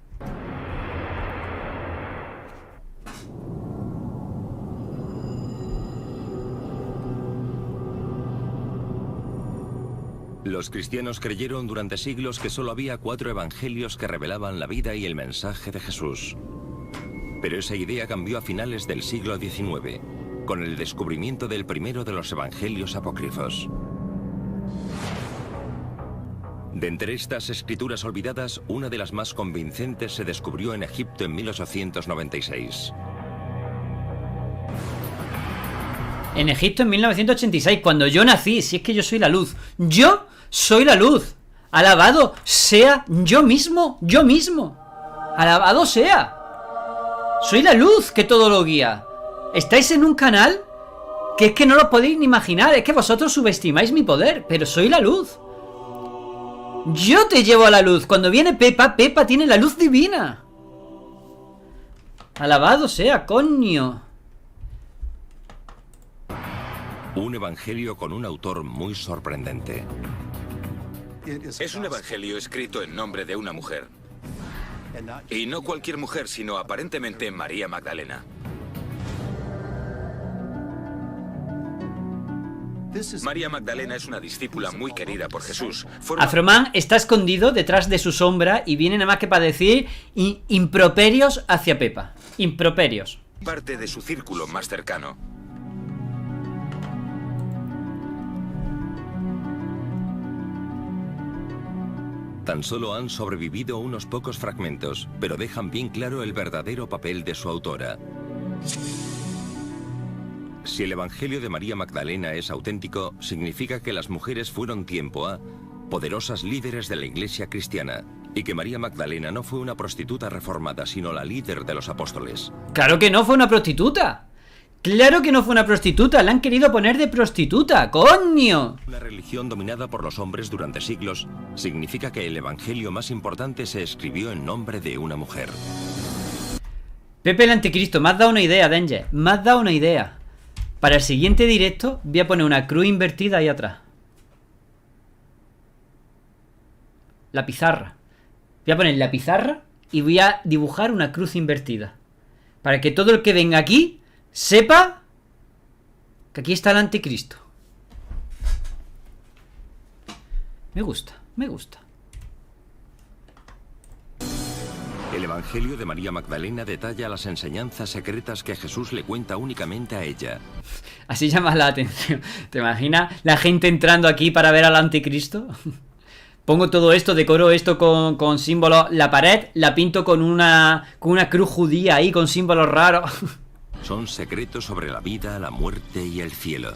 Los cristianos creyeron durante siglos que solo había 4 evangelios que revelaban la vida y el mensaje de Jesús. Pero esa idea cambió a finales del siglo XIX, con el descubrimiento del primero de los evangelios apócrifos. De entre estas escrituras olvidadas, una de las más convincentes se descubrió en Egipto en 1896. En Egipto en 1986, cuando yo nací, si es que yo soy la luz. ¡Yo soy la luz! ¡Alabado sea yo mismo! ¡Yo mismo! ¡Alabado sea! Soy la luz que todo lo guía. Estáis en un canal que es que no lo podéis ni imaginar. Es que vosotros subestimáis mi poder, pero soy la luz. Yo te llevo a la luz. Cuando viene Pepa, Pepa tiene la luz divina. Alabado sea, coño. Un evangelio con un autor muy sorprendente. Es un evangelio escrito en nombre de una mujer. Y no cualquier mujer, sino aparentemente María Magdalena. María Magdalena es una discípula muy querida por Jesús. Afroman está escondido detrás de su sombra y viene nada más que para decir improperios hacia Pepa. Improperios. Parte de su círculo más cercano. Tan solo han sobrevivido unos pocos fragmentos, pero dejan bien claro el verdadero papel de su autora. Si el Evangelio de María Magdalena es auténtico, significa que las mujeres fueron tiempo a poderosas líderes de la Iglesia cristiana, y que María Magdalena no fue una prostituta reformada, sino la líder de los apóstoles. ¡Claro que no fue una prostituta! ¡Claro que no fue una prostituta! ¡La han querido poner de prostituta! ¡Coño! Una religión dominada por los hombres durante siglos significa que el evangelio más importante se escribió en nombre de una mujer. Pepe el Anticristo, me has dado una idea, Danger. Me has dado una idea. Para el siguiente directo voy a poner una cruz invertida ahí atrás. La pizarra. Voy a poner la pizarra y voy a dibujar una cruz invertida. Para que todo el que venga aquí sepa que aquí está el Anticristo. Me gusta, me gusta. El Evangelio de María Magdalena detalla las enseñanzas secretas que Jesús le cuenta únicamente a ella. Así llama la atención. ¿Te imaginas la gente entrando aquí para ver al Anticristo? Pongo todo esto, decoro esto con símbolos. La pared la pinto con una cruz judía ahí, con símbolos raros. Son secretos sobre la vida, la muerte y el cielo.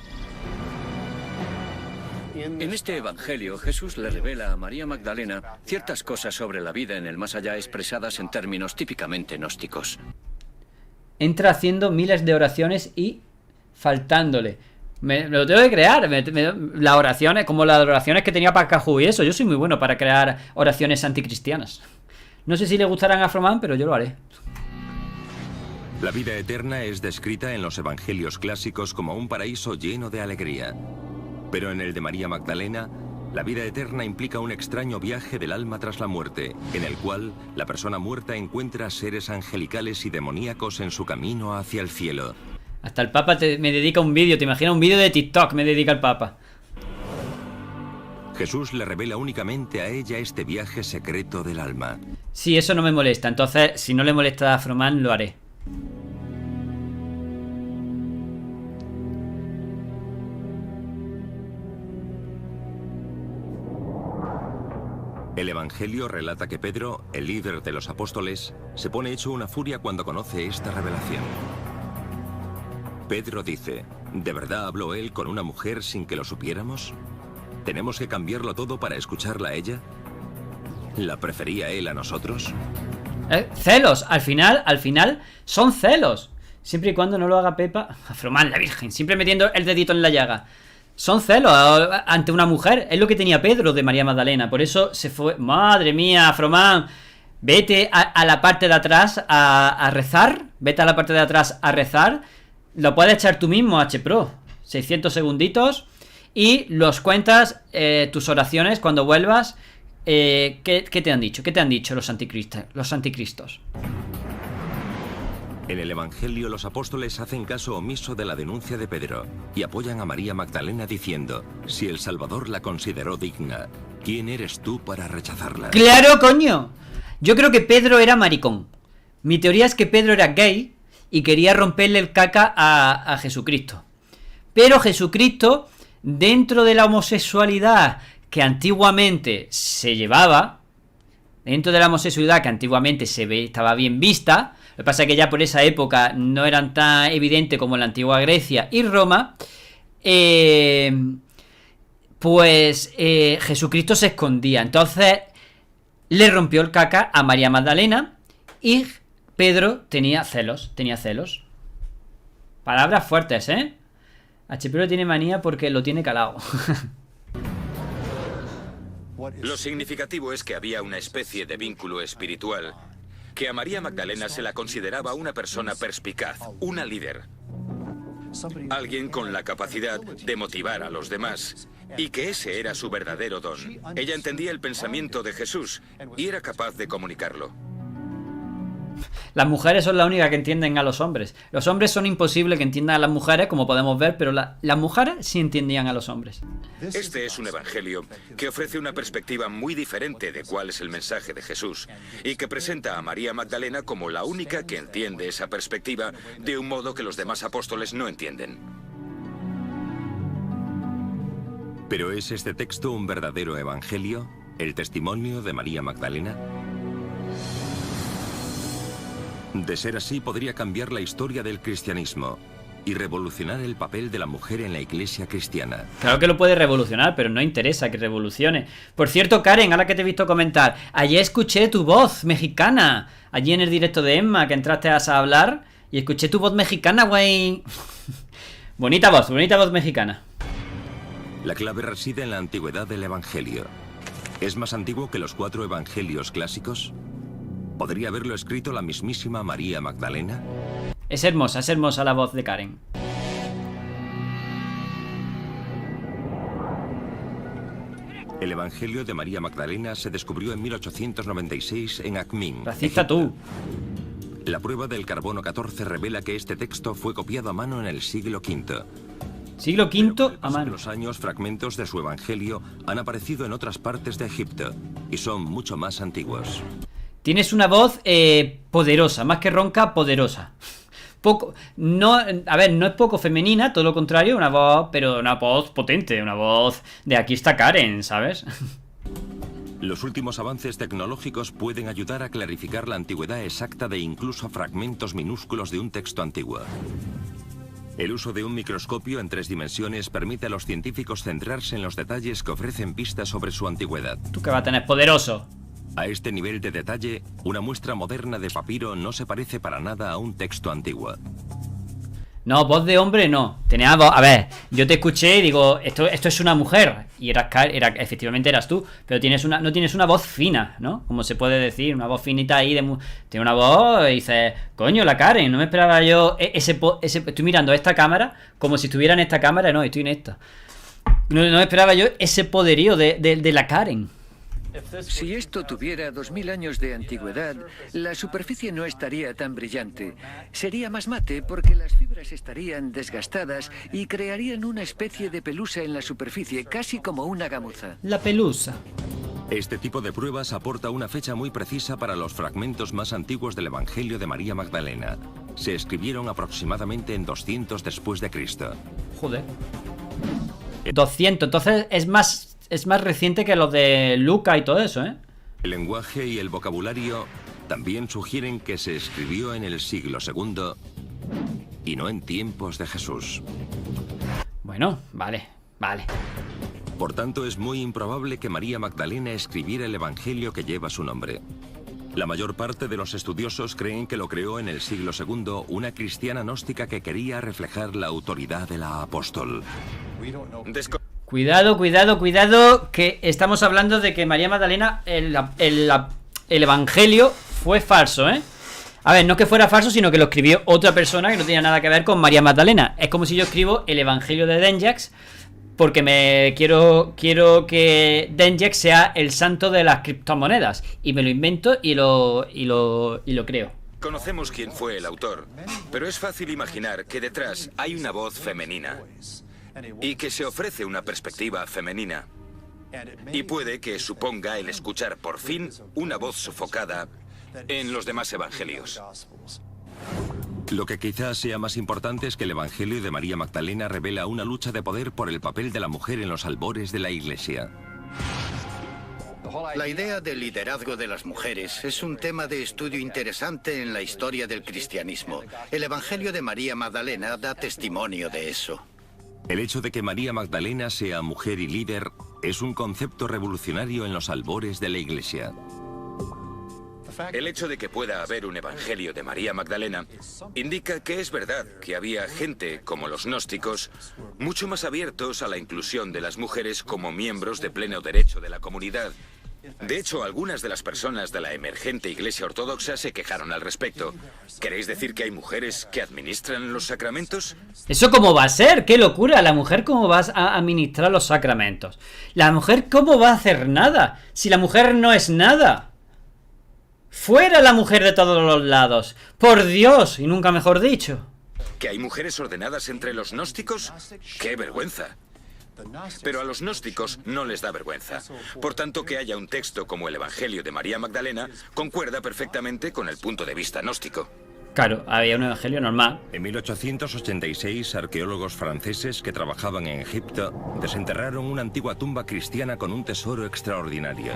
En este evangelio, Jesús le revela a María Magdalena ciertas cosas sobre la vida en el más allá expresadas en términos típicamente gnósticos. Entra haciendo miles de oraciones y faltándole. Me lo tengo que crear. Las oraciones, como las oraciones que tenía para Cajú y eso. Yo soy muy bueno para crear oraciones anticristianas. No sé si le gustarán a Froman, pero yo lo haré. La vida eterna es descrita en los evangelios clásicos como un paraíso lleno de alegría. Pero en el de María Magdalena, la vida eterna implica un extraño viaje del alma tras la muerte, en el cual la persona muerta encuentra seres angelicales y demoníacos en su camino hacia el cielo. Hasta el Papa me dedica un vídeo, ¿te imaginas? Un vídeo de TikTok me dedica el Papa. Jesús le revela únicamente a ella este viaje secreto del alma. Sí, eso no me molesta. Entonces, si no le molesta a Froman, lo haré. El Evangelio relata que Pedro, el líder de los apóstoles, se pone hecho una furia cuando conoce esta revelación. Pedro dice, ¿de verdad habló él con una mujer sin que lo supiéramos? ¿Tenemos que cambiarlo todo para escucharla a ella? ¿La prefería él a nosotros? Celos, al final son celos. Siempre y cuando no lo haga Pepa. Froman, la Virgen, siempre metiendo el dedito en la llaga. Son celos ante una mujer. Es lo que tenía Pedro de María Magdalena. Por eso se fue. Madre mía, Froman. Vete a la parte de atrás a rezar. Vete a la parte de atrás a rezar. Lo puedes echar tú mismo, H-Pro. 600 segunditos. Y los cuentas, tus oraciones, cuando vuelvas. ¿Qué te han dicho? ¿Qué te han dicho los anticristos? En el Evangelio los apóstoles hacen caso omiso de la denuncia de Pedro y apoyan a María Magdalena diciendo: si el Salvador la consideró digna, ¿quién eres tú para rechazarla? ¡Claro, coño! Yo creo que Pedro era maricón. Mi teoría es que Pedro era gay y quería romperle el caca a Jesucristo. Pero Jesucristo, dentro de la homosexualidad que antiguamente se llevaba, estaba bien vista. Lo que pasa es que ya por esa época no eran tan evidentes como en la antigua Grecia y Roma. Jesucristo se escondía. Entonces le rompió el caca a María Magdalena y Pedro tenía celos. Palabras fuertes, ¿eh? HP tiene manía porque lo tiene calado. Lo significativo es que había una especie de vínculo espiritual, que a María Magdalena se la consideraba una persona perspicaz, una líder. Alguien con la capacidad de motivar a los demás, y que ese era su verdadero don. Ella entendía el pensamiento de Jesús y era capaz de comunicarlo. Las mujeres son las únicas que entienden a los hombres. Los hombres son imposibles que entiendan a las mujeres, como podemos ver, pero las mujeres sí entendían a los hombres. Este es un evangelio que ofrece una perspectiva muy diferente de cuál es el mensaje de Jesús y que presenta a María Magdalena como la única que entiende esa perspectiva de un modo que los demás apóstoles no entienden. ¿Pero es este texto un verdadero evangelio? ¿El testimonio de María Magdalena? De ser así, podría cambiar la historia del cristianismo y revolucionar el papel de la mujer en la iglesia cristiana. Claro que lo puede revolucionar, pero no interesa que revolucione. Por cierto, Karen, ahora que te he visto comentar, ayer escuché tu voz mexicana, allí en el directo de Emma, que entraste a hablar, y escuché tu voz mexicana, güey. Bonita voz mexicana. La clave reside en la antigüedad del evangelio. ¿Es más antiguo que los 4 evangelios clásicos? ¿Podría haberlo escrito la mismísima María Magdalena? Es hermosa la voz de Karen. El Evangelio de María Magdalena se descubrió en 1896 en Acmin. Racista tú. La prueba del carbono 14 revela que este texto fue copiado a mano en el siglo V. Siglo V a mano. Con los años, fragmentos de su Evangelio han aparecido en otras partes de Egipto y son mucho más antiguos. Tienes una voz poderosa, más que ronca, poderosa. No es poco femenina, todo lo contrario, pero una voz potente, una voz de aquí está Karen, ¿sabes? Los últimos avances tecnológicos pueden ayudar a clarificar la antigüedad exacta de incluso fragmentos minúsculos de un texto antiguo. El uso de un microscopio en 3 dimensiones permite a los científicos centrarse en los detalles que ofrecen pistas sobre su antigüedad. ¿Tú qué vas a tener, poderoso? A este nivel de detalle, una muestra moderna de papiro no se parece para nada a un texto antiguo. No, voz de hombre no. Tenía voz. A ver, yo te escuché y digo, esto es una mujer. Y efectivamente eras tú. Pero no tienes una voz fina, ¿no? Como se puede decir, una voz finita ahí. Tiene una voz y dices, coño, la Karen. No me esperaba yo estoy mirando esta cámara como si estuviera en esta cámara. No, estoy en esta. No me esperaba yo ese poderío de la Karen. Si esto tuviera 2000 años de antigüedad, la superficie no estaría tan brillante. Sería más mate porque las fibras estarían desgastadas y crearían una especie de pelusa en la superficie, casi como una gamuza. La pelusa. Este tipo de pruebas aporta una fecha muy precisa para los fragmentos más antiguos del Evangelio de María Magdalena. Se escribieron aproximadamente en 200 después de Cristo. Joder. 200, entonces es más reciente que los de Luca y todo eso, ¿eh? El lenguaje y el vocabulario también sugieren que se escribió en el siglo II y no en tiempos de Jesús. Bueno, vale. Por tanto, es muy improbable que María Magdalena escribiera el Evangelio que lleva su nombre. La mayor parte de los estudiosos creen que lo creó en el siglo II una cristiana gnóstica que quería reflejar la autoridad de la apóstol. Cuidado, que estamos hablando de que María Magdalena, el Evangelio fue falso, ¿eh? A ver, no que fuera falso, sino que lo escribió otra persona que no tenía nada que ver con María Magdalena. Es como si yo escribo el Evangelio de Denjax porque me quiero que Denjax sea el santo de las criptomonedas. Y me lo invento y lo creo. Conocemos quién fue el autor, pero es fácil imaginar que detrás hay una voz femenina y que se ofrece una perspectiva femenina. Y puede que suponga el escuchar por fin una voz sofocada en los demás evangelios. Lo que quizás sea más importante es que el Evangelio de María Magdalena revela una lucha de poder por el papel de la mujer en los albores de la Iglesia. La idea del liderazgo de las mujeres es un tema de estudio interesante en la historia del cristianismo. El Evangelio de María Magdalena da testimonio de eso. El hecho de que María Magdalena sea mujer y líder es un concepto revolucionario en los albores de la Iglesia. El hecho de que pueda haber un evangelio de María Magdalena indica que es verdad que había gente, como los gnósticos, mucho más abiertos a la inclusión de las mujeres como miembros de pleno derecho de la comunidad. De hecho, algunas de las personas de la emergente Iglesia Ortodoxa se quejaron al respecto. ¿Queréis decir que hay mujeres que administran los sacramentos? ¿Eso cómo va a ser? ¡Qué locura! ¿La mujer cómo va a administrar los sacramentos? ¿La mujer cómo va a hacer nada? Si la mujer no es nada. ¡Fuera la mujer de todos los lados! ¡Por Dios! Y nunca mejor dicho. ¿Que hay mujeres ordenadas entre los gnósticos? ¡Qué vergüenza! Pero a los gnósticos no les da vergüenza. Por tanto, que haya un texto como el Evangelio de María Magdalena concuerda perfectamente con el punto de vista gnóstico. Claro, había un evangelio normal. En 1886, arqueólogos franceses que trabajaban en Egipto desenterraron una antigua tumba cristiana con un tesoro extraordinario.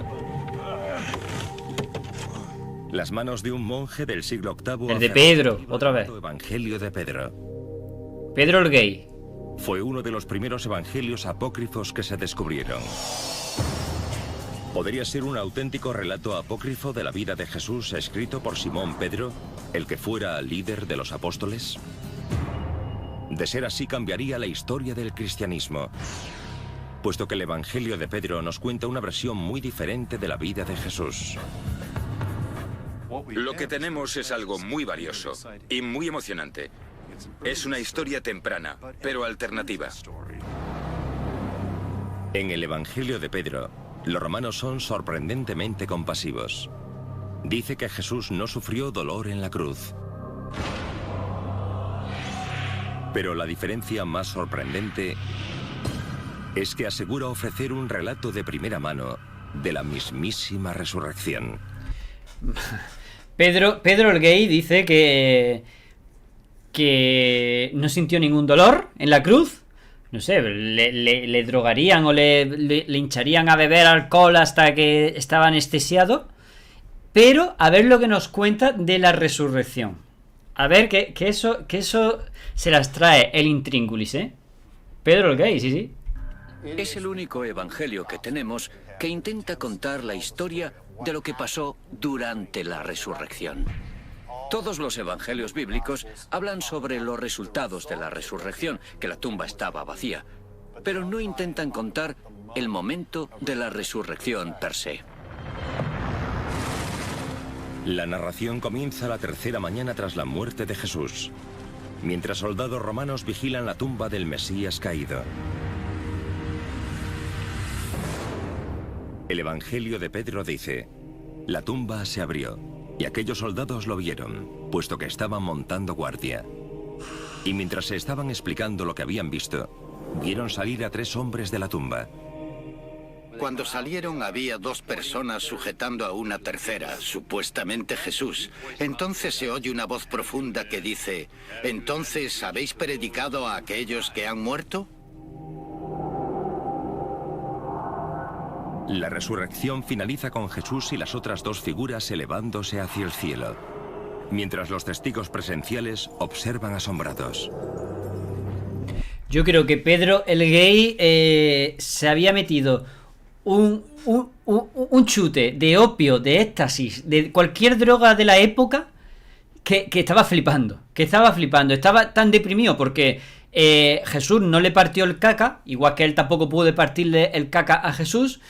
Las manos de un monje del siglo VIII. El de Pedro, otra vez. Evangelio de Pedro. Pedro el Gay. Fue uno de los primeros evangelios apócrifos que se descubrieron. ¿Podría ser un auténtico relato apócrifo de la vida de Jesús escrito por Simón Pedro, el que fuera líder de los apóstoles? De ser así, cambiaría la historia del cristianismo, puesto que el Evangelio de Pedro nos cuenta una versión muy diferente de la vida de Jesús. Lo que tenemos es algo muy valioso y muy emocionante. Es una historia temprana, pero alternativa. En el Evangelio de Pedro, los romanos son sorprendentemente compasivos. Dice que Jesús no sufrió dolor en la cruz. Pero la diferencia más sorprendente es que asegura ofrecer un relato de primera mano de la mismísima resurrección. Pedro el Gay dice que no sintió ningún dolor en la cruz. No sé, le drogarían o le hincharían a beber alcohol hasta que estaba anestesiado. Pero a ver lo que nos cuenta de la resurrección. A ver que eso se las trae el intríngulis, ¿eh? Pedro el Gay, sí. Es el único evangelio que tenemos que intenta contar la historia de lo que pasó durante la resurrección. Todos los evangelios bíblicos hablan sobre los resultados de la resurrección, que la tumba estaba vacía, pero no intentan contar el momento de la resurrección per se. La narración comienza la tercera mañana tras la muerte de Jesús, mientras soldados romanos vigilan la tumba del Mesías caído. El Evangelio de Pedro dice: la tumba se abrió, y aquellos soldados lo vieron, puesto que estaban montando guardia. Y mientras se estaban explicando lo que habían visto, vieron salir a 3 hombres de la tumba. Cuando salieron había 2 personas sujetando a una tercera, supuestamente Jesús. Entonces se oye una voz profunda que dice: ¿entonces habéis predicado a aquellos que han muerto? La resurrección finaliza con Jesús y las otras 2 figuras elevándose hacia el cielo, mientras los testigos presenciales observan asombrados. Yo creo que Pedro el Gay se había metido un chute de opio, de éxtasis, de cualquier droga de la época, que estaba flipando. Estaba tan deprimido porque Jesús no le partió el caca, igual que él tampoco pudo partirle el caca a Jesús.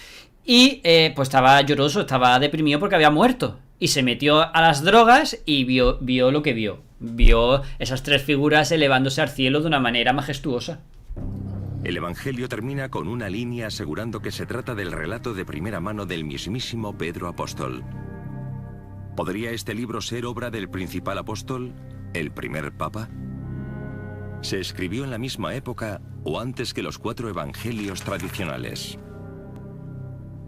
Y pues estaba lloroso, estaba deprimido porque había muerto. y se metió a las drogas y vio lo que vio. Vio esas 3 figuras elevándose al cielo de una manera majestuosa. El Evangelio termina con una línea asegurando que se trata del relato de primera mano del mismísimo Pedro Apóstol. ¿Podría este libro ser obra del principal apóstol, el primer papa? ¿Se escribió en la misma época o antes que los 4 evangelios tradicionales?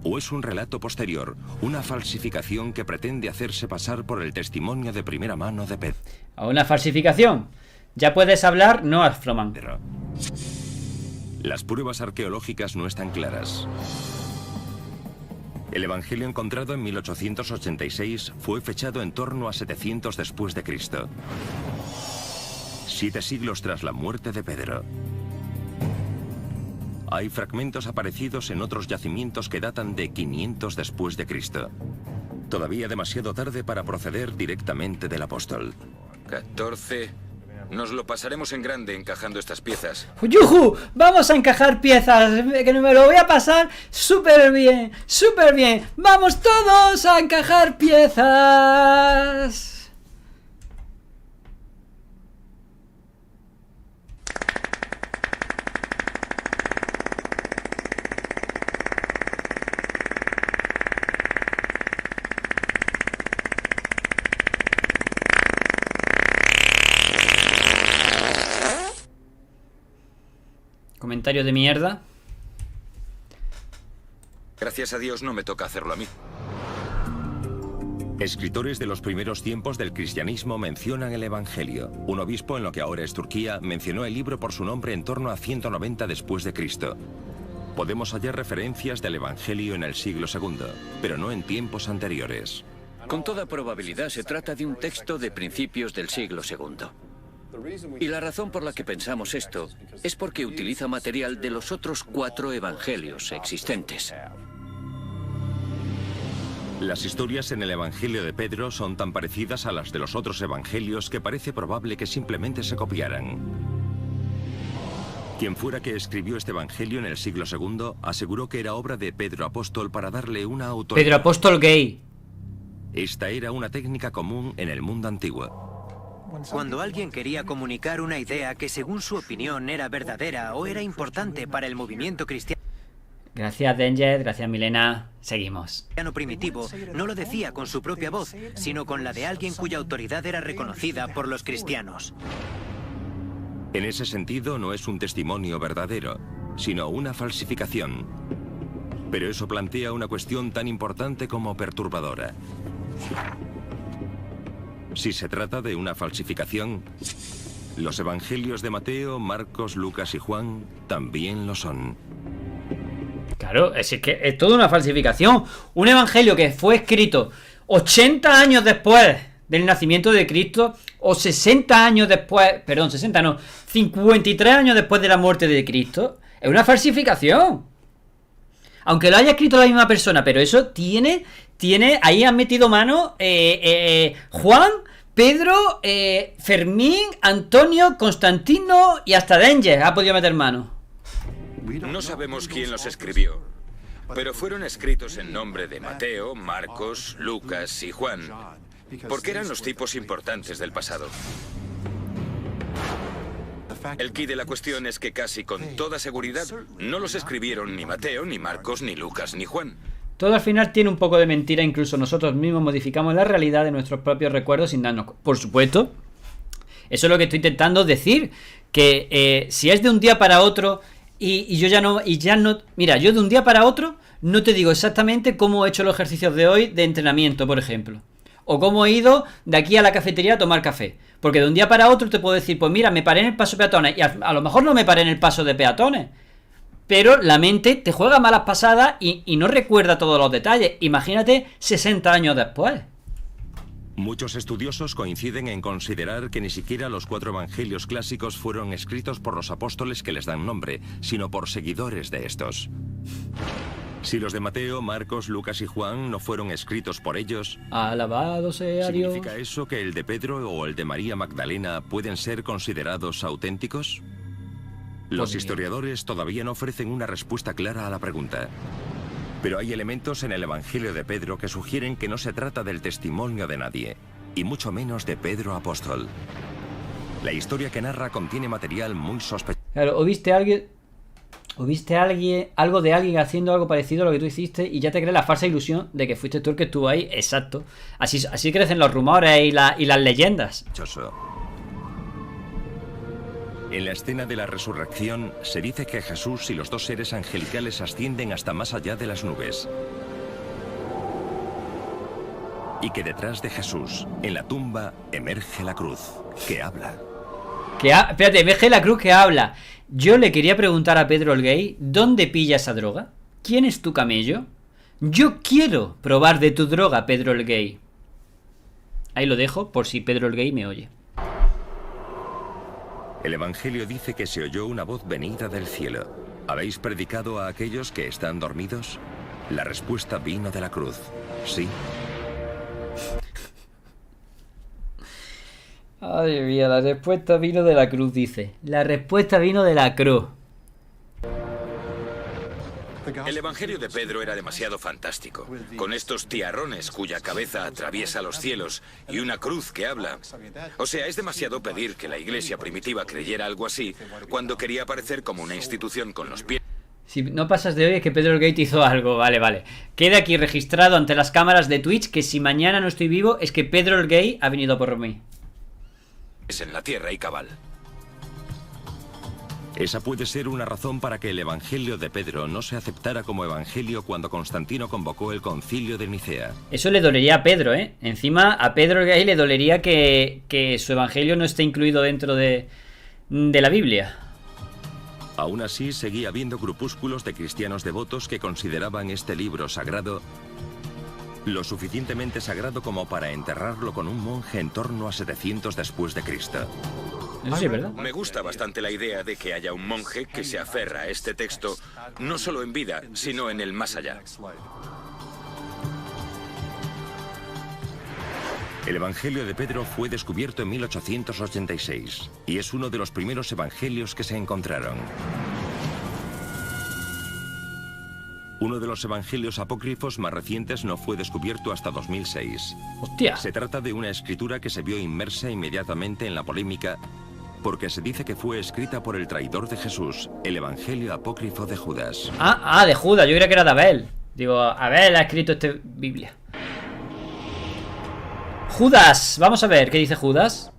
¿O es un relato posterior, una falsificación que pretende hacerse pasar por el testimonio de primera mano de Pedro? ¿A una falsificación? Ya puedes hablar, no Afroman. Las pruebas arqueológicas no están claras. El evangelio encontrado en 1886 fue fechado en torno a 700 después de Cristo. 7 siglos tras la muerte de Pedro. Hay fragmentos aparecidos en otros yacimientos que datan de 500 después de Cristo. Todavía demasiado tarde para proceder directamente del apóstol. 14. Nos lo pasaremos en grande encajando estas piezas. ¡Yujú! Vamos a encajar piezas, que me lo voy a pasar súper bien, súper bien. ¡Vamos todos a encajar piezas! Comentario de mierda. Gracias a Dios no me toca hacerlo a mí. Escritores de los primeros tiempos del cristianismo mencionan el Evangelio. Un obispo en lo que ahora es Turquía mencionó el libro por su nombre en torno a 190 después de Cristo. Podemos hallar referencias del Evangelio en el siglo II, pero no en tiempos anteriores. Con toda probabilidad se trata de un texto de principios del siglo II. Y la razón por la que pensamos esto es porque utiliza material de los otros 4 evangelios existentes. Las historias en el Evangelio de Pedro son tan parecidas a las de los otros evangelios que parece probable que simplemente se copiaran. Quien fuera que escribió este evangelio en el siglo II aseguró que era obra de Pedro Apóstol para darle una autoridad. Pedro Apóstol gay. Esta era una técnica común en el mundo antiguo. Cuando alguien quería comunicar una idea que según su opinión era verdadera o era importante para el movimiento cristiano Gracias, Danger. Gracias, Milena. Seguimos. primitivo, no lo decía con su propia voz, sino con la de alguien cuya autoridad era reconocida por los cristianos. En ese sentido, no es un testimonio verdadero, sino una falsificación. Pero eso plantea una cuestión tan importante como perturbadora. Si se trata de una falsificación, los evangelios de Mateo, Marcos, Lucas y Juan también lo son. Claro, es que es toda una falsificación. Un evangelio que fue escrito 80 años después del nacimiento de Cristo, o 60 años después, perdón, 60 no, 53 años después de la muerte de Cristo, es una falsificación. Aunque lo haya escrito la misma persona, pero eso tiene, ahí han metido mano Juan, Pedro, Fermín, Antonio, Constantino y hasta Danger ha podido meter mano. No sabemos quién los escribió, pero fueron escritos en nombre de Mateo, Marcos, Lucas y Juan, porque eran los tipos importantes del pasado. El quid de la cuestión es que casi con toda seguridad no los escribieron ni Mateo, ni Marcos, ni Lucas, ni Juan. Todo al final tiene un poco de mentira, incluso nosotros mismos modificamos la realidad de nuestros propios recuerdos sin darnos cuenta. Por supuesto, eso es lo que estoy intentando decir, que si es de un día para otro y yo ya no, mira, yo de un día para otro no te digo exactamente cómo he hecho los ejercicios de hoy de entrenamiento, por ejemplo, o cómo he ido de aquí a la cafetería a tomar café, porque de un día para otro te puedo decir, pues mira, me paré en el paso de peatones, y a lo mejor no me paré en el paso de peatones, pero la mente te juega malas pasadas y no recuerda todos los detalles. Imagínate 60 años después. Muchos estudiosos coinciden en considerar que ni siquiera los 4 evangelios clásicos fueron escritos por los apóstoles que les dan nombre, sino por seguidores de estos. Si los de Mateo, Marcos, Lucas y Juan no fueron escritos por ellos, alabado sea Dios. ¿Significa eso que el de Pedro o el de María Magdalena pueden ser considerados auténticos? Los historiadores todavía no ofrecen una respuesta clara a la pregunta. Pero hay elementos en el Evangelio de Pedro que sugieren que no se trata del testimonio de nadie, y mucho menos de Pedro apóstol. La historia que narra contiene material muy sospechoso. Claro, o viste algo de alguien haciendo algo parecido a lo que tú hiciste y ya te crees la falsa ilusión de que fuiste tú el que estuvo ahí. Exacto. Así crecen los rumores y las leyendas. En la escena de la resurrección se dice que Jesús y los dos seres angelicales ascienden hasta más allá de las nubes. Y que detrás de Jesús, en la tumba, emerge la cruz, que habla. Espérate, emerge la cruz que habla. Yo le quería preguntar a Pedro el Gay, ¿dónde pilla esa droga? ¿Quién es tu camello? Yo quiero probar de tu droga, Pedro el Gay. Ahí lo dejo por si Pedro el Gay me oye. El Evangelio dice que se oyó una voz venida del cielo. ¿Habéis predicado a aquellos que están dormidos? La respuesta vino de la cruz. Sí. Ay, mía, la respuesta vino de la cruz, dice. La respuesta vino de la cruz. El Evangelio de Pedro era demasiado fantástico, con estos tiarrones cuya cabeza atraviesa los cielos y una cruz que habla. O sea, es demasiado pedir que la iglesia primitiva creyera algo así cuando quería aparecer como una institución con los pies. Si no pasas de hoy es que Pedro el Gay hizo algo, vale. Queda aquí registrado ante las cámaras de Twitch que si mañana no estoy vivo es que Pedro el Gay ha venido por mí. En la tierra y cabal. Esa puede ser una razón para que el Evangelio de Pedro no se aceptara como evangelio cuando Constantino convocó el concilio de Nicea. Eso le dolería a Pedro, ¿eh? Encima a Pedro el Gay le dolería que su evangelio no esté incluido dentro de la Biblia. Aún así, seguía habiendo grupúsculos de cristianos devotos que consideraban este libro sagrado lo suficientemente sagrado como para enterrarlo con un monje en torno a 700 después de Cristo. Eso sí, ¿verdad? Me gusta bastante la idea de que haya un monje que se aferra a este texto, no solo en vida, sino en el más allá. El Evangelio de Pedro fue descubierto en 1886 y es uno de los primeros evangelios que se encontraron. Uno de los evangelios apócrifos más recientes no fue descubierto hasta 2006. ¡Hostia! Se trata de una escritura que se vio inmersa inmediatamente en la polémica porque se dice que fue escrita por el traidor de Jesús, el Evangelio apócrifo de Judas. De Judas, yo creía que era de Abel. Digo, Abel ha escrito esta Biblia. Judas, vamos a ver, ¿qué dice Judas?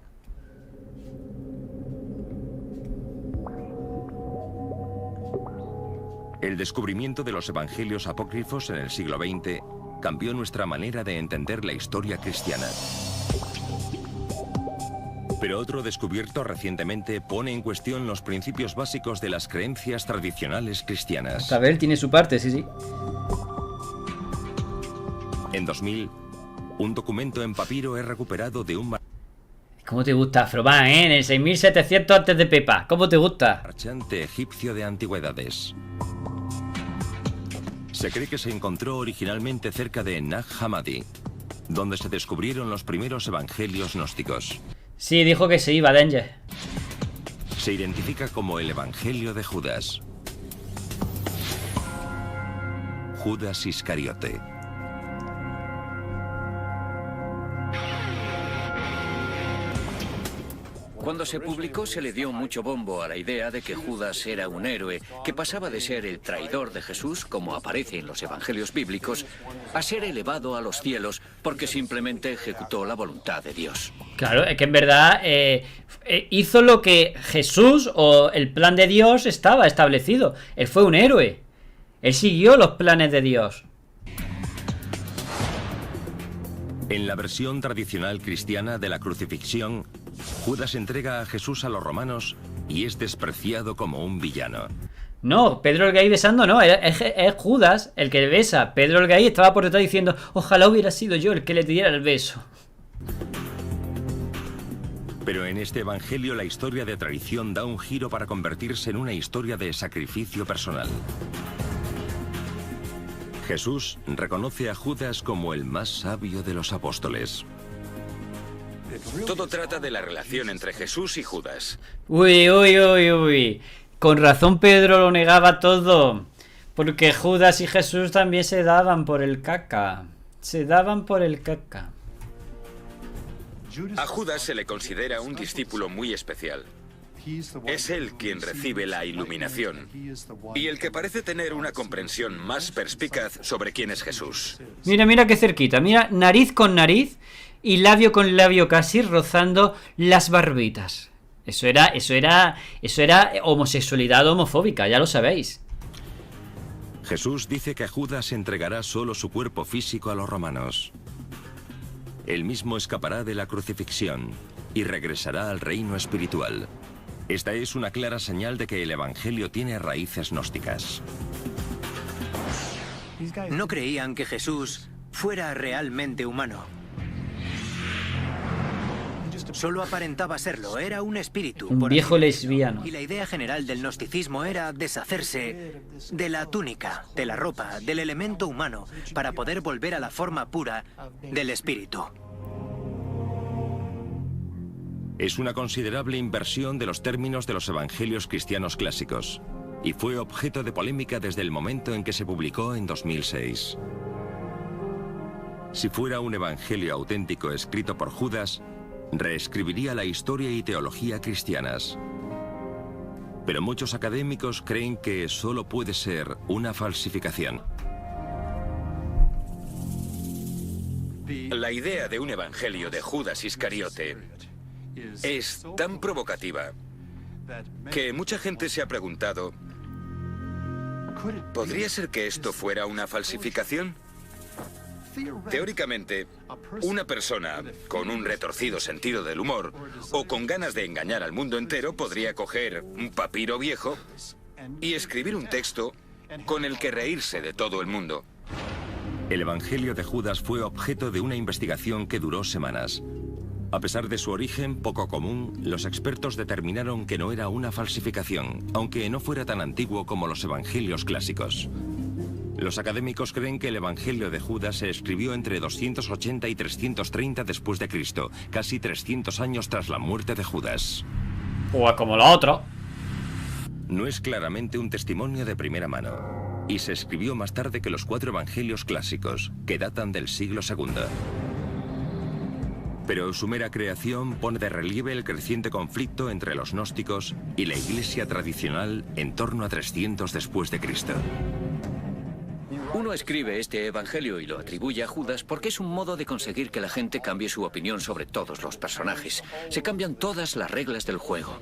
El descubrimiento de los evangelios apócrifos en el siglo XX cambió nuestra manera de entender la historia cristiana. Pero otro descubierto recientemente pone en cuestión los principios básicos de las creencias tradicionales cristianas. Abel tiene su parte, sí. En 2000, un documento en papiro es recuperado de un ¿Cómo te gusta, Afroban, En el 6700 antes de Pepa. ¿Cómo te gusta? marchante egipcio de antigüedades. Se cree que se encontró originalmente cerca de Nag Hammadi, donde se descubrieron los primeros evangelios gnósticos. Sí, dijo que se iba, Danger. Se identifica como el Evangelio de Judas. Judas Iscariote. Cuando se publicó se le dio mucho bombo a la idea de que Judas era un héroe, que pasaba de ser el traidor de Jesús, como aparece en los evangelios bíblicos, a ser elevado a los cielos porque simplemente ejecutó la voluntad de Dios. Claro, es que en verdad hizo lo que Jesús o el plan de Dios estaba establecido. Él fue un héroe. Él siguió los planes de Dios. En la versión tradicional cristiana de la crucifixión, Judas entrega a Jesús a los romanos y es despreciado como un villano. No, Pedro el Gay besando no, es Judas el que besa. Pedro el Gay estaba por detrás diciendo, ojalá hubiera sido yo el que le diera el beso. Pero en este evangelio la historia de traición da un giro para convertirse en una historia de sacrificio personal. Jesús reconoce a Judas como el más sabio de los apóstoles. Todo trata de la relación entre Jesús y Judas. Uy. Con razón Pedro lo negaba todo. Porque Judas y Jesús también se daban por el caca. Se daban por el caca. A Judas se le considera un discípulo muy especial. Es él quien recibe la iluminación y el que parece tener una comprensión más perspicaz sobre quién es Jesús. Mira, mira qué cerquita. Mira, nariz con nariz y labio con labio casi rozando las barbitas. Eso era homosexualidad homofóbica, ya lo sabéis. Jesús dice que Judas entregará solo su cuerpo físico a los romanos. Él mismo escapará de la crucifixión y regresará al reino espiritual. Esta es una clara señal de que el Evangelio tiene raíces gnósticas. No creían que Jesús fuera realmente humano. Solo aparentaba serlo, era un espíritu. Un viejo lesbiano. Y la idea general del gnosticismo era deshacerse de la túnica, de la ropa, del elemento humano, para poder volver a la forma pura del espíritu. Es una considerable inversión de los términos de los evangelios cristianos clásicos, y fue objeto de polémica desde el momento en que se publicó en 2006. Si fuera un evangelio auténtico escrito por Judas, reescribiría la historia y teología cristianas. Pero muchos académicos creen que solo puede ser una falsificación. La idea de un evangelio de Judas Iscariote es tan provocativa que mucha gente se ha preguntado, ¿podría ser que esto fuera una falsificación? Teóricamente, una persona con un retorcido sentido del humor o con ganas de engañar al mundo entero podría coger un papiro viejo y escribir un texto con el que reírse de todo el mundo. El Evangelio de Judas fue objeto de una investigación que duró semanas. A pesar de su origen poco común, los expertos determinaron que no era una falsificación, aunque no fuera tan antiguo como los evangelios clásicos. Los académicos creen que el Evangelio de Judas se escribió entre 280 y 330 después de Cristo, casi 300 años tras la muerte de Judas. O como la otra. No es claramente un testimonio de primera mano, y se escribió más tarde que los 4 evangelios clásicos, que datan del siglo II. Pero su mera creación pone de relieve el creciente conflicto entre los gnósticos y la iglesia tradicional en torno a 300 después de Cristo. Uno escribe este evangelio y lo atribuye a Judas porque es un modo de conseguir que la gente cambie su opinión sobre todos los personajes. Se cambian todas las reglas del juego.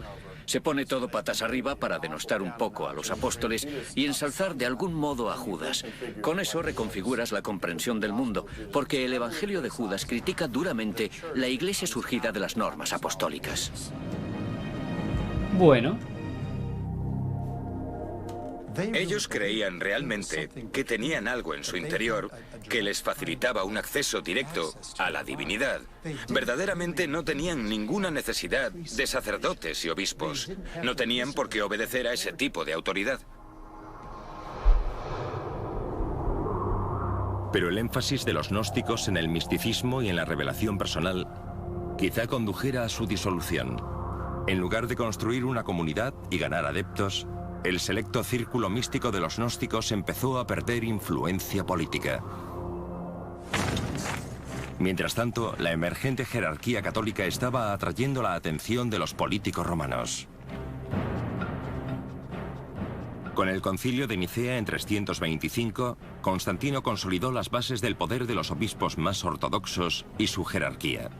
Se pone todo patas arriba para denostar un poco a los apóstoles y ensalzar de algún modo a Judas. Con eso reconfiguras la comprensión del mundo, porque el evangelio de Judas critica duramente la iglesia surgida de las normas apostólicas. Bueno. Ellos creían realmente que tenían algo en su interior que les facilitaba un acceso directo a la divinidad. Verdaderamente no tenían ninguna necesidad de sacerdotes y obispos. No tenían por qué obedecer a ese tipo de autoridad. Pero el énfasis de los gnósticos en el misticismo y en la revelación personal quizá condujera a su disolución. En lugar de construir una comunidad y ganar adeptos, el selecto círculo místico de los gnósticos empezó a perder influencia política. Mientras tanto, la emergente jerarquía católica estaba atrayendo la atención de los políticos romanos. Con el concilio de Nicea en 325, Constantino consolidó las bases del poder de los obispos más ortodoxos y su jerarquía.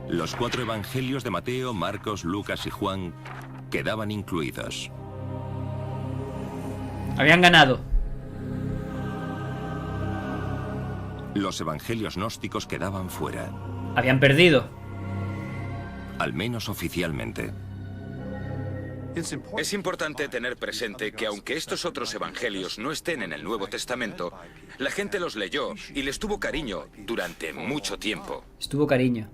Los 4 evangelios de Mateo, Marcos, Lucas y Juan quedaban incluidos. Habían ganado. Los evangelios gnósticos quedaban fuera. Habían perdido. Al menos oficialmente. Es importante tener presente que aunque estos otros evangelios no estén en el Nuevo Testamento, la gente los leyó y les tuvo cariño durante mucho tiempo. Estuvo cariño.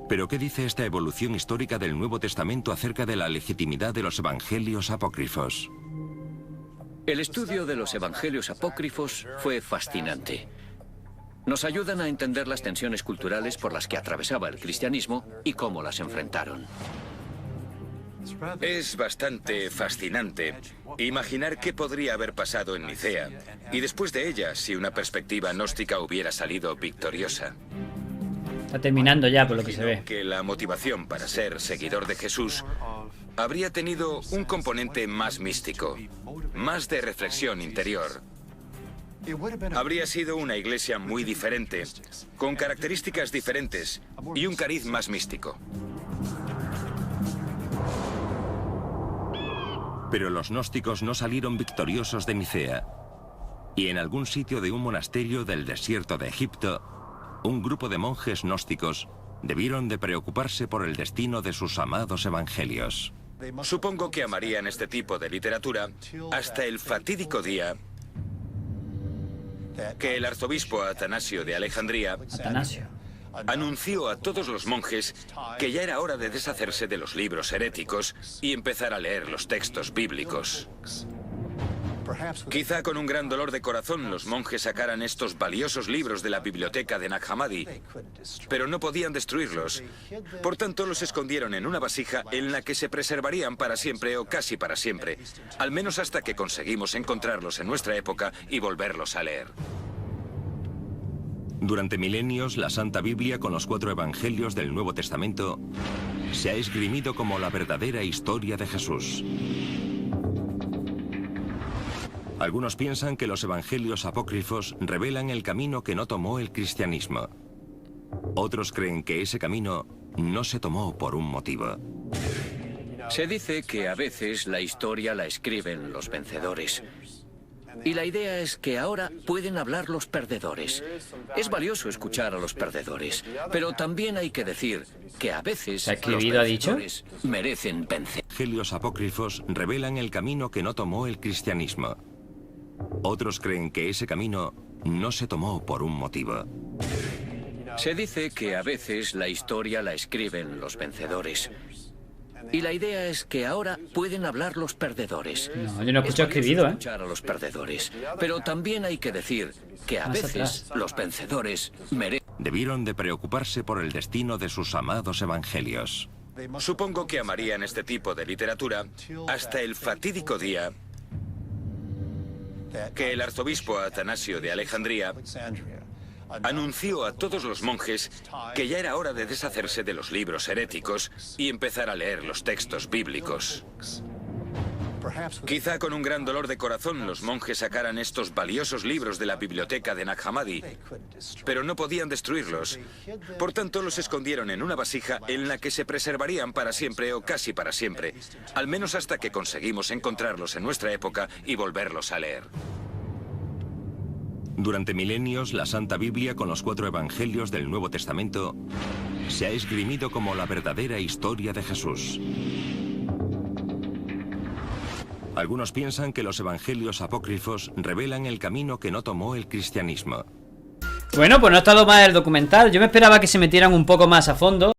¿Pero qué dice esta evolución histórica del Nuevo Testamento acerca de la legitimidad de los evangelios apócrifos? El estudio de los evangelios apócrifos fue fascinante. Nos ayudan a entender las tensiones culturales por las que atravesaba el cristianismo y cómo las enfrentaron. Es bastante fascinante imaginar qué podría haber pasado en Nicea y después de ella si una perspectiva gnóstica hubiera salido victoriosa. Está terminando ya, por lo que se ve. Que la motivación para ser seguidor de Jesús habría tenido un componente más místico, más de reflexión interior. Habría sido una iglesia muy diferente, con características diferentes y un cariz más místico. Pero los gnósticos no salieron victoriosos de Nicea. Y en algún sitio de un monasterio del desierto de Egipto, un grupo de monjes gnósticos debieron de preocuparse por el destino de sus amados evangelios. Supongo que amarían este tipo de literatura hasta el fatídico día que el arzobispo Atanasio de Alejandría anunció a todos los monjes que ya era hora de deshacerse de los libros heréticos y empezar a leer los textos bíblicos. Quizá con un gran dolor de corazón los monjes sacaran estos valiosos libros de la biblioteca de Nag Hammadi, pero no podían destruirlos. Por tanto, los escondieron en una vasija en la que se preservarían para siempre o casi para siempre, al menos hasta que conseguimos encontrarlos en nuestra época y volverlos a leer. Durante milenios, la Santa Biblia con los 4 evangelios del Nuevo Testamento se ha esgrimido como la verdadera historia de Jesús. Algunos piensan que los evangelios apócrifos revelan el camino que no tomó el cristianismo. Otros creen que ese camino no se tomó por un motivo. Se dice que a veces la historia la escriben los vencedores. Y la idea es que ahora pueden hablar los perdedores. Es valioso escuchar a los perdedores, pero también hay que decir que a veces los vencedores merecen vencer. Los evangelios apócrifos revelan el camino que no tomó el cristianismo. Otros creen que ese camino no se tomó por un motivo. Se dice que a veces la historia la escriben los vencedores. Y la idea es que ahora pueden hablar los perdedores. No, yo no escucho escribido, ¿eh? Escuchar a los perdedores, pero también hay que decir que a veces los vencedores merecen. Debieron de preocuparse por el destino de sus amados evangelios. Supongo que amarían este tipo de literatura hasta el fatídico día que el arzobispo Atanasio de Alejandría anunció a todos los monjes que ya era hora de deshacerse de los libros heréticos y empezar a leer los textos bíblicos. Quizá con un gran dolor de corazón los monjes sacaran estos valiosos libros de la biblioteca de Nag Hammadi, pero no podían destruirlos. Por tanto, los escondieron en una vasija en la que se preservarían para siempre o casi para siempre, al menos hasta que conseguimos encontrarlos en nuestra época y volverlos a leer. Durante milenios, la Santa Biblia con los 4 evangelios del Nuevo Testamento se ha esgrimido como la verdadera historia de Jesús. Algunos piensan que los evangelios apócrifos revelan el camino que no tomó el cristianismo. Bueno, pues no ha estado mal el documental. Yo me esperaba que se metieran un poco más a fondo.